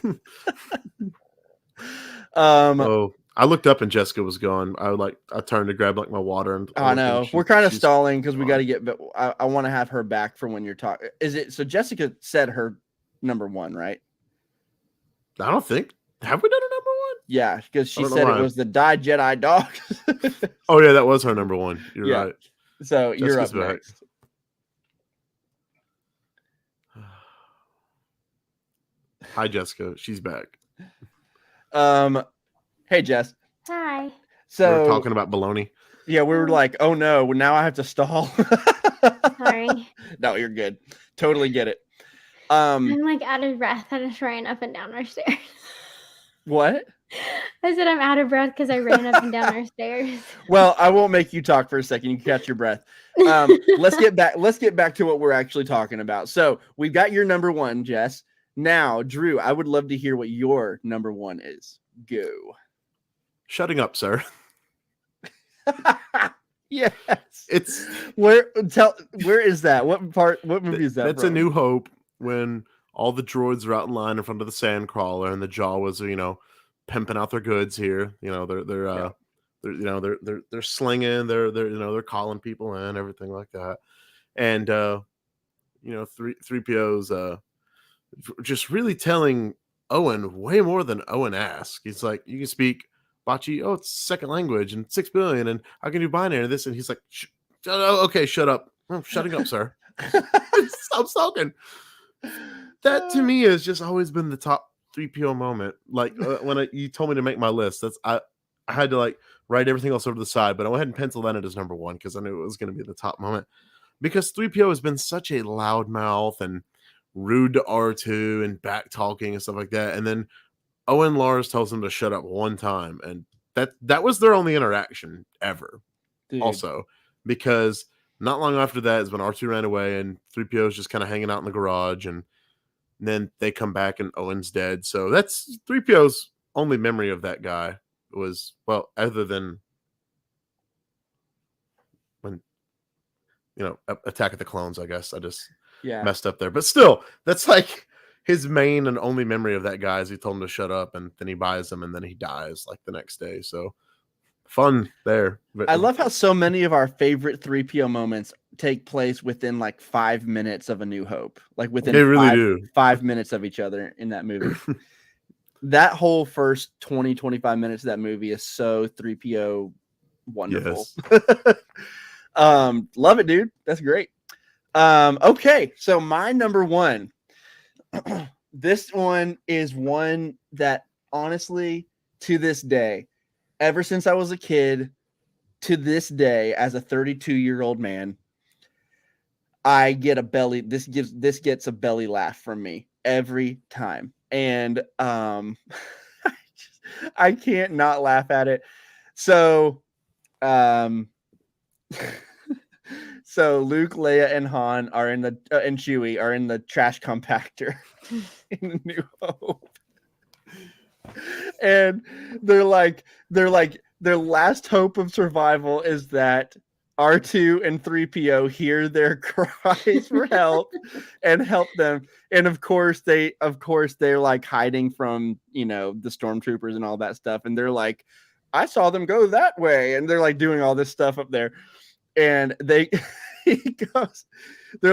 I looked up and Jessica was gone. I turned to grab like my water and I know we're kind of stalling because we got to get. But I want to have her back for when you're talking. Is it so? Jessica said her number one, right? I don't think. Have we done a number one? Yeah, because she said it was the Die Jedi Dog. Oh yeah, that was her number one. You're right. So you're up next. Hi, Jessica. She's back. Hey, Jess. Hi. So we're talking about baloney. Yeah, we were like, oh no, now I have to stall. Sorry. No, you're good. Totally get it. I'm like out of breath. I just ran up and down our stairs. What? I said I'm out of breath because I ran up and down our stairs. Well, I won't make you talk for a second. You can catch your breath. Let's get back to what we're actually talking about. So we've got your number one, Jess. Now, Drew, I would love to hear what your number one is. Go. Shutting up, sir. Yes. It's where is that? What movie is that that's from? A New Hope, when all the droids are out in line in front of the Sandcrawler, and the Jawas are, pimping out their goods here. They're slinging, they're calling people in, everything like that. And 3PO's just really telling Owen way more than Owen asked. He's like, "You can speak Bachi, oh, it's second language, and 6 billion, and I can do binary and this." And he's like, okay, shut up. I'm shutting up, sir. Stop talking. That to me has just always been the top 3PO moment. Like when you told me to make my list, I had to like write everything else over to the side, but I went ahead and penciled that in as number one because I knew it was going to be the top moment. Because 3PO has been such a loudmouth and rude to R2 and back talking and stuff like that. And then Owen Lars tells him to shut up one time, and that was their only interaction ever. Dude. Also, because not long after that is when R2 ran away and 3PO is just kind of hanging out in the garage, and then they come back and Owen's dead. So that's 3PO's only memory of that guy was, well, other than when Attack of the Clones, I guess. I just messed up there. But still, that's like his main and only memory of that guy is he told him to shut up, and then he buys him, and then he dies like the next day. So fun there. But I love how so many of our favorite 3PO moments take place within like 5 minutes of A New Hope. Like within they really do. 5 minutes of each other in that movie. That whole first 20-25 minutes of that movie is so 3PO wonderful. Yes. Love it, dude. That's great. Okay, so my number one. This one is one that honestly, to this day, ever since I was a kid, to this day, as a 32-year-old man, I get a belly. This gets a belly laugh from me every time, and I can't not laugh at it. So, so Luke, Leia, and Han are in the and Chewie are in the trash compactor in A New Hope. And they're like their last hope of survival is that R2 and 3PO hear their cries for help and help them. And of course they're like hiding from, the stormtroopers and all that stuff. And they're like, I saw them go that way. And they're like doing all this stuff up there. And they're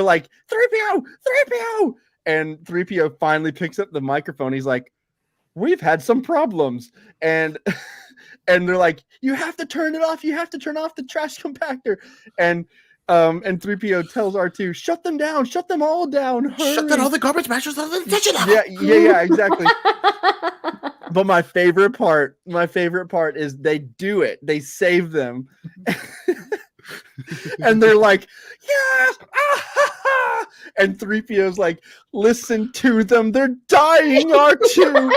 like, 3PO. And 3PO finally picks up the microphone. He's like, we've had some problems. And they're like, you have to turn it off. You have to turn off the trash compactor. And 3PO tells R2, shut them down. Shut them all down. Hurry. Shut down all the garbage mashers out of the kitchen. Yeah, exactly. But my favorite part is they do it. They save them. And they're like, yes! Ah! And 3PO's like, listen to them. They're dying, R2.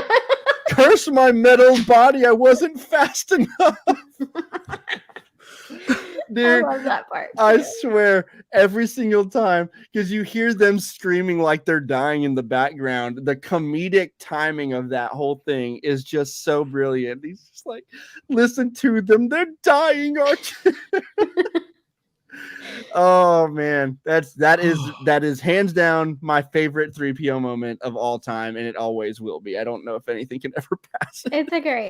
Curse my metal body. I wasn't fast enough. Dude, I love that part. I swear, every single time, because you hear them screaming like they're dying in the background. The comedic timing of that whole thing is just so brilliant. He's just like, listen to them. They're dying, R2. Oh man, that is hands down my favorite 3PO moment of all time, and it always will be. I don't know if anything can ever pass it.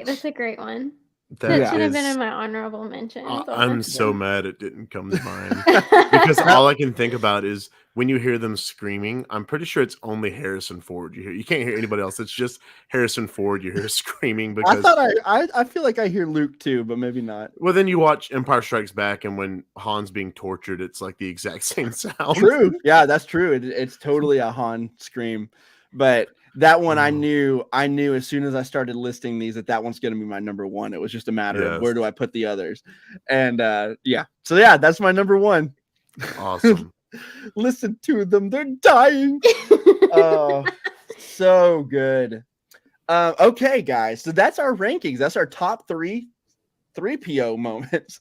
That's a great one. That should have been in my honorable mention. I'm so mad it didn't come to mind. Because all I can think about is when you hear them screaming, I'm pretty sure it's only Harrison Ford you hear. You can't hear anybody else. It's just Harrison Ford you hear screaming. Because I feel like I hear Luke too, but maybe not. Well, then you watch Empire Strikes Back, and when Han's being tortured, it's like the exact same sound. True. Yeah, that's true. It's totally a Han scream. But that one, I knew as soon as I started listing these that one's going to be my number one. It was just a matter of where do I put the others. And so that's my number one. Awesome. Listen to them. They're dying. Oh, so good. Okay, guys. So that's our rankings. That's our top 3PO moments.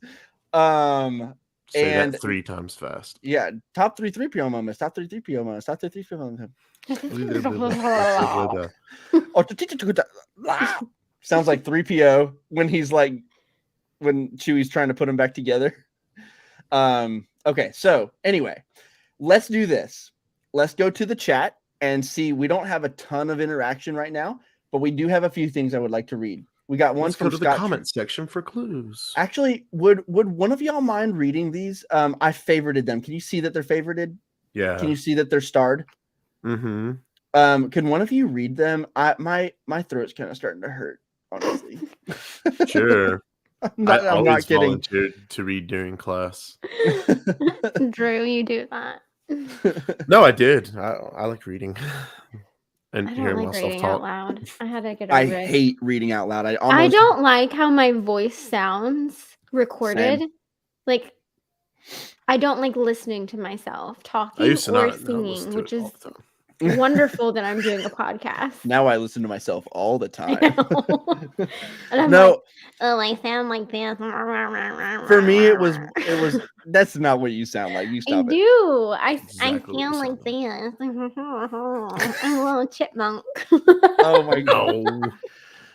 Say that 3 times fast. Yeah, top 3 3PO moments. Top 3 3PO moments. Top 3 3PO moments. Sounds like 3PO when he's like when Chewie's trying to put them back together. Okay, so anyway, let's do this. Let's go to the chat and see. We don't have a ton of interaction right now, but we do have a few things I would like to read. We got one Let's from go to Scott the comment section for clues. Actually, would one of y'all mind reading these? I favorited them. Can you see that they're favorited? Yeah. Can you see that they're starred? Mm-hmm. Can one of you read them? My throat's kind of starting to hurt, honestly. Sure. I'm I not always kidding. volunteered to read during class. Drew, you do that. No, I did. I like reading and I hearing don't like myself reading out talk. loud. I had to get I over it. hate reading out loud. I don't like how my voice sounds recorded. Same. Like, I don't like listening to myself I talking used to or not listen singing, to which it is all the time. wonderful that I'm doing a podcast. Now I listen to myself all the time. I know. And I'm No. like, oh, I sound like this. For me, it was. That's not what you sound like. You I stop it. do. I Exactly what you sound like sound this. I'm a little chipmunk. Oh my god. No.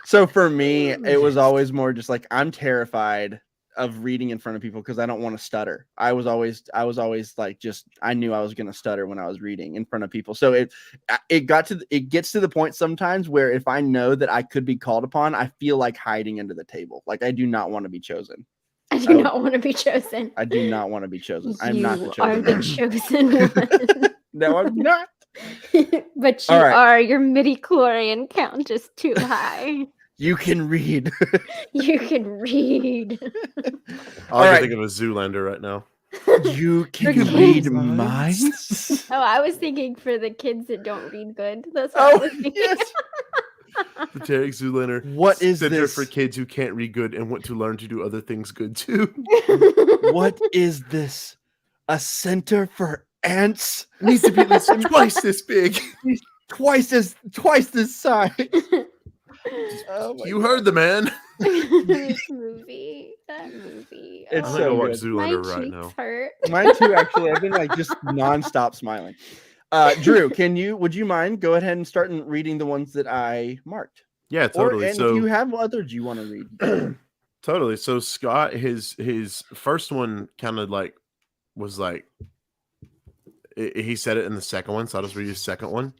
So for me, it was always more just like I'm terrified of reading in front of people because I don't want to stutter. I was always like I knew I was going to stutter when I was reading in front of people. So it gets to the point sometimes where if I know that I could be called upon, I feel like hiding under the table. Like I do not want to be chosen. I do not want to be chosen. I do not want to be chosen. I'm not the You chosen are the one. chosen one. No, I'm not. But you are. Your midi-chlorian count is too high. You can read. You can read. All I can think of is Zoolander right now. You can read minds. Oh, I was thinking for the kids that don't read good. That's what I was thinking. Yes. The Tarek Zoolander. What is Center this for kids who can't read good and want to learn to do other things good too? What is this? A center for ants? Needs to be at least twice this big. Twice this size. Oh You heard the man. That movie. It's I'm so gonna watch good. Zoolander My right cheeks now. hurt. Mine too, actually. I've been like just nonstop smiling. Drew, would you mind go ahead and start reading the ones that I marked? Yeah, totally. And if you have others you want to read. Totally. So Scott, his first one kind of like was like he said it in the second one, so I'll just read his second one.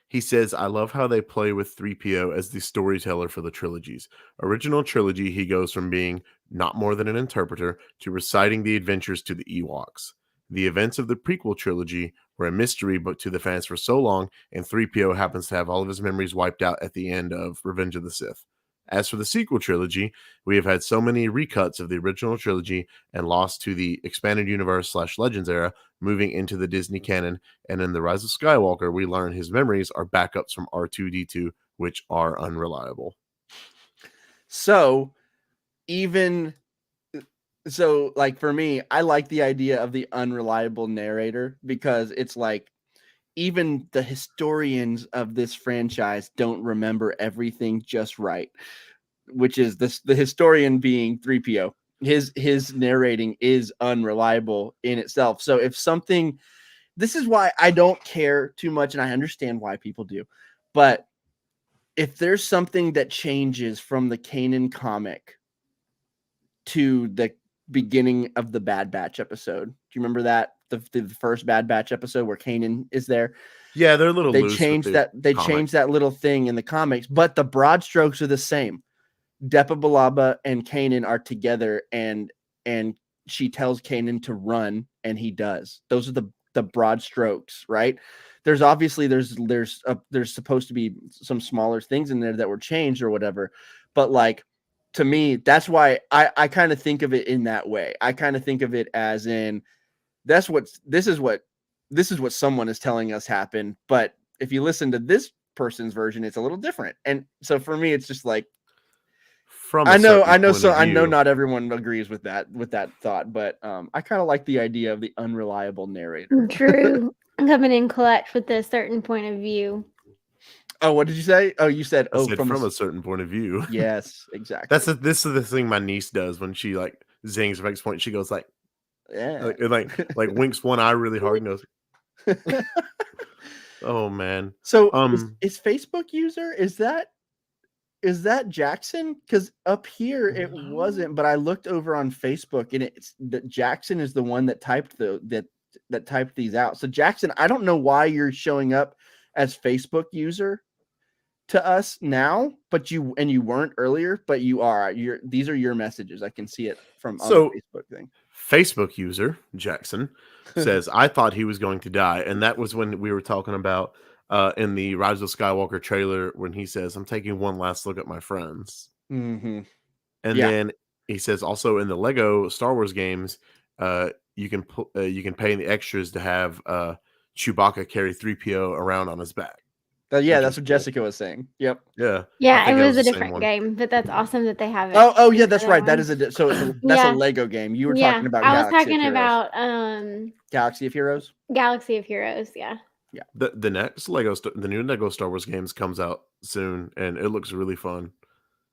He says, I love how they play with 3PO as the storyteller for the trilogies. Original trilogy, he goes from being not more than an interpreter to reciting the adventures to the Ewoks. The events of the prequel trilogy were a mystery but to the fans for so long, and 3PO happens to have all of his memories wiped out at the end of Revenge of the Sith. As for the sequel trilogy, we have had so many recuts of the original trilogy and lost to the expanded universe / Legends era, moving into the Disney canon, and in The Rise of Skywalker, we learn his memories are backups from R2-D2, which are unreliable. So, like for me, I like the idea of the unreliable narrator because it's like even the historians of this franchise don't remember everything just right, which is the historian being 3PO. His narrating is unreliable in itself. So if something, this is why I don't care too much, and I understand why people do, but if there's something that changes from the Kanan comic to the beginning of the Bad Batch episode, do you remember that? The first Bad Batch episode where Kanan is there. Yeah, they're a little they loose. changed that. They changed that little thing in the comics, but the broad strokes are the same. Depa Billaba and Kanan are together, and she tells Kanan to run, and he does. Those are the broad strokes, right? There's obviously there's supposed to be some smaller things in there that were changed or whatever, but like to me, that's why I kind of think of it in that way. I kind of think of it as in this is what someone is telling us happened, but if you listen to this person's version, it's a little different. And so for me, it's just like I know not everyone agrees with that thought, but I kind of like the idea of the unreliable narrator. True. Coming in clutch with a certain point of view. Oh, what did you say? Oh, you said from a certain point of view. Yes, exactly. This is the thing my niece does when she like zings or makes point. She goes like, yeah, like winks one eye really hard and goes. Oh man. So is Facebook user, is is that Jackson? Because up here it wasn't, but I looked over on Facebook and it's that Jackson is the one that typed that typed these out. So Jackson, I don't know why you're showing up as Facebook user to us now, but you weren't earlier, but you are. These are your messages. I can see it from on the Facebook thing. Facebook user Jackson says, I thought he was going to die. And that was when we were talking about in the Rise of Skywalker trailer when he says, I'm taking one last look at my friends. Mm-hmm. And then he says also in the Lego Star Wars games, you can pay the extras to have Chewbacca carry 3PO around on his back. That's what Jessica was saying. Yep. Yeah. Yeah, it was a different game, but that's awesome that they have it. Oh yeah, that's right. That is that's a Lego game. You were talking about. I was talking about Galaxy of Heroes. Galaxy of Heroes. Yeah. Yeah. The next the new Lego Star Wars games comes out soon, and it looks really fun.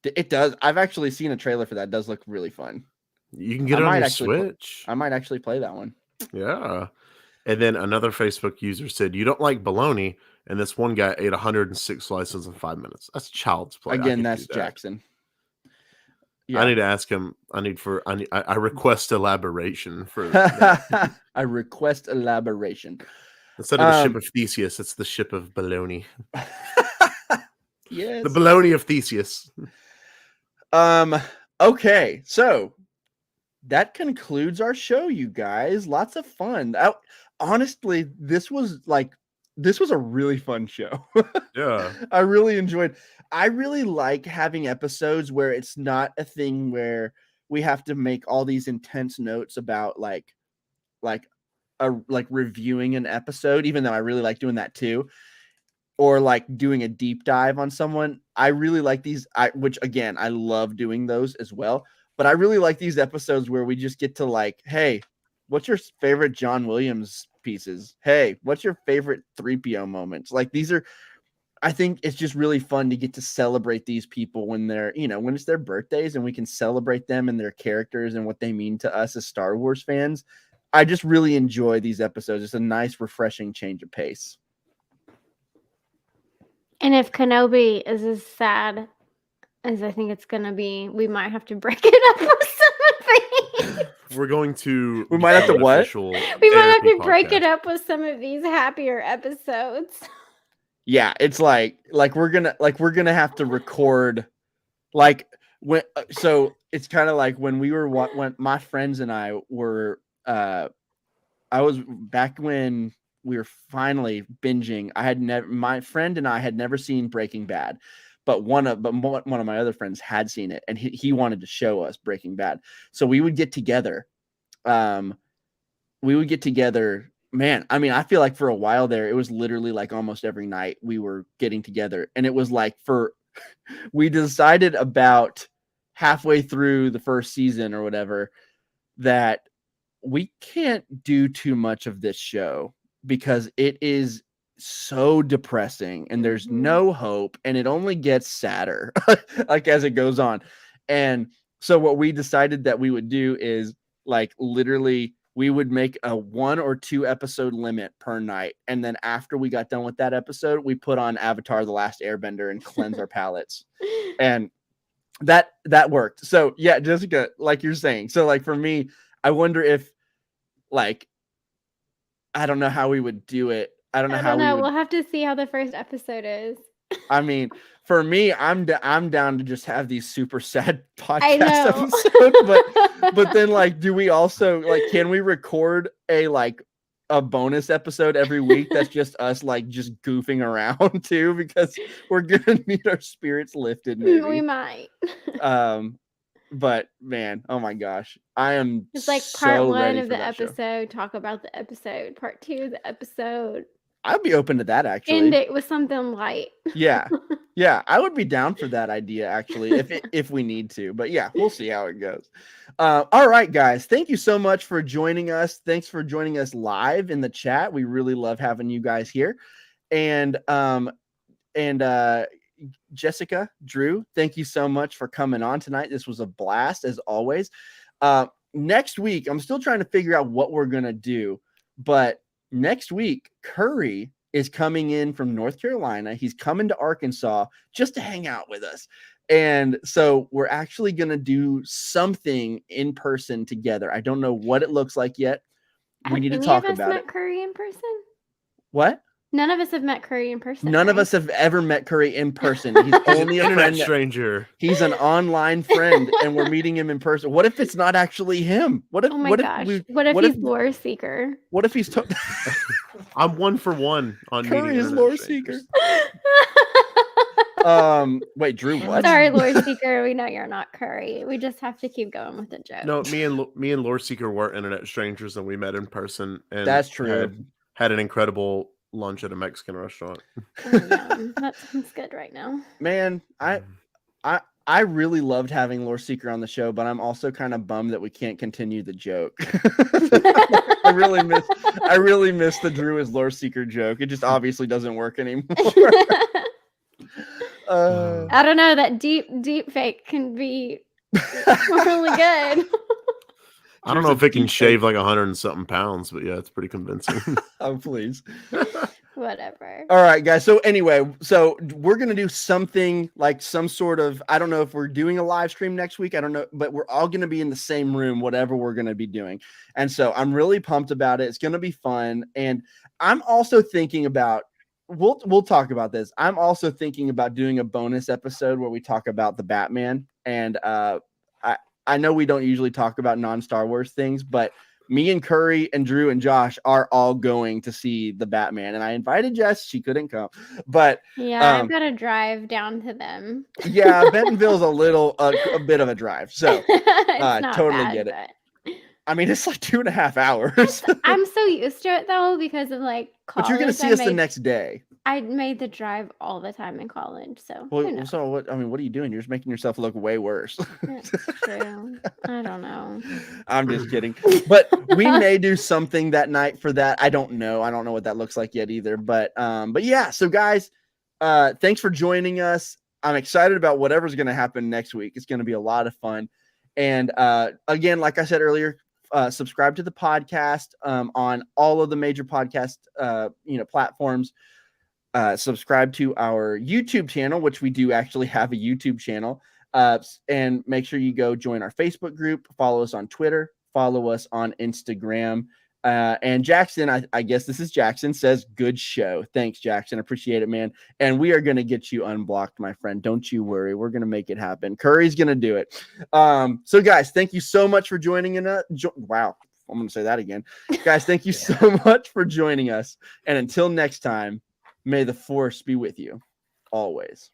It does. I've actually seen a trailer for that. It does look really fun. You can get it on your Switch. I might actually play that one. Yeah. And then another Facebook user said, you don't like bologna, and this one guy ate 106 slices in 5 minutes. That's child's play. Again, that's Jackson. Yeah. I need to ask him. I request elaboration for that. I request elaboration. Instead of the ship of Theseus, it's the ship of bologna. Yes. The bologna of Theseus. Okay, so that concludes our show, you guys. Lots of fun. Honestly, this was a really fun show. Yeah. I really enjoyed. I really like having episodes where it's not a thing where we have to make all these intense notes about like reviewing an episode, even though I really like doing that too. Or like doing a deep dive on someone. I really like these, which again, I love doing those as well. But I really like these episodes where we just get to like, hey, what's your favorite John Williams pieces? Hey, what's your favorite 3PO moments? Like I think it's just really fun to get to celebrate these people when when it's their birthdays and we can celebrate them and their characters and what they mean to us as Star Wars fans. I just really enjoy these episodes. It's a nice, refreshing change of pace. And if Kenobi is as sad as I think it's going to be, we might have to break it up with some of these. We're going to... We might have to what? We might have to break it up with some of these happier episodes. Yeah, it's like we're gonna have to record so it's kind of like when my friends and I were I was back when we were finally binging. My friend and I had never seen Breaking Bad, but one of my other friends had seen it, and he wanted to show us Breaking Bad. So we would get together. Man, I mean, I feel like for a while there, it was literally like almost every night we were getting together. And it was like we decided about halfway through the first season or whatever, that we can't do too much of this show because it is so depressing and there's no hope and it only gets sadder like as it goes on. And so what we decided that we would do is like literally we would make a 1 or 2 episode limit per night. And then after we got done with that episode, we put on Avatar: The Last Airbender and cleanse our palates. And that worked. So yeah, Jessica, like you're saying. So like for me, I wonder if like, I don't know how we would do it. I don't know. We'll have to see how the first episode is. I mean, for me, I'm down to just have these super sad podcast episodes. But then like, do we also like, can we record a bonus episode every week that's just us like just goofing around too? Because we're gonna need our spirits lifted. Maybe we might. But man, oh my gosh, I am. It's like part 1 of the episode. Talk about the episode. Part 2 of the episode. I'd be open to that actually. End it with something light. Yeah, I would be down for that idea actually, if we need to. But yeah, we'll see how it goes. All right, guys, thank you so much for joining us. Thanks for joining us live in the chat. We really love having you guys here, and Jessica, Drew, thank you so much for coming on tonight. This was a blast as always. Next week, I'm still trying to figure out what we're gonna do, but next week, Curry is coming in from North Carolina. He's coming to Arkansas just to hang out with us. And so we're actually going to do something in person together. I don't know what it looks like yet. We need to talk about it. Met Curry in person? What? None of us have met Curry in person. None of right? us have ever met Curry in person. He's He's only an a internet friend. stranger. He's an online friend, and we're meeting him in person. What if it's not actually him? What if? Oh my what gosh! If what if he's lore seeker? What if he's? I'm 1 for 1 on Curry meeting is internet lore strangers. seeker. Wait, Drew, what? Sorry, lore seeker. We know you're not Curry. We just have to keep going with the joke. No, me and Lore Seeker were internet strangers, and we met in person. And That's true. Had an incredible lunch at a Mexican restaurant. That sounds good right now. Man, I really loved having Lore Seeker on the show, but I'm also kind of bummed that we can't continue the joke. I really miss the Drew is Lore Seeker joke. It just obviously doesn't work anymore. I don't know. That deep fake can be really good. I don't know if it can shave like 100 and something pounds, but yeah, it's pretty convincing. Oh, please. Whatever. All right, guys. So anyway, so we're going to do something like some sort of, I don't know if we're doing a live stream next week. I don't know, but we're all going to be in the same room, whatever we're going to be doing. And so I'm really pumped about it. It's going to be fun. And I'm also thinking about, we'll talk about this. I'm also thinking about doing a bonus episode where we talk about the Batman. And I know we don't usually talk about non-Star Wars things, but me and Curry and Drew and Josh are all going to see the Batman. And I invited Jess. She couldn't come. But yeah, I've got to drive down to them. Yeah, Bentonville's a bit of a drive. So totally get it. But... I mean, it's like 2.5 hours. I'm so used to it though, because of like college. But you're going to see us the next day. I made the drive all the time in college, so. Well, so what? I mean, what are you doing? You're just making yourself look way worse. That's true. I don't know. I'm just kidding. But we may do something that night for that. I don't know. I don't know what that looks like yet either. But yeah. So guys, thanks for joining us. I'm excited about whatever's going to happen next week. It's going to be a lot of fun. And again, like I said earlier, subscribe to the podcast on all of the major podcast platforms. Subscribe to our YouTube channel, which we do actually have a YouTube channel, and make sure you go join our Facebook group, follow us on Twitter, follow us on Instagram. And Jackson, I guess this is Jackson, says good show. Thanks, Jackson. Appreciate it, man. And we are going to get you unblocked, my friend. Don't you worry. We're going to make it happen. Curry's going to do it. So guys, thank you so much for joining in. Wow. I'm going to say that again. Guys, thank you so much for joining us. And until next time, may the force be with you always.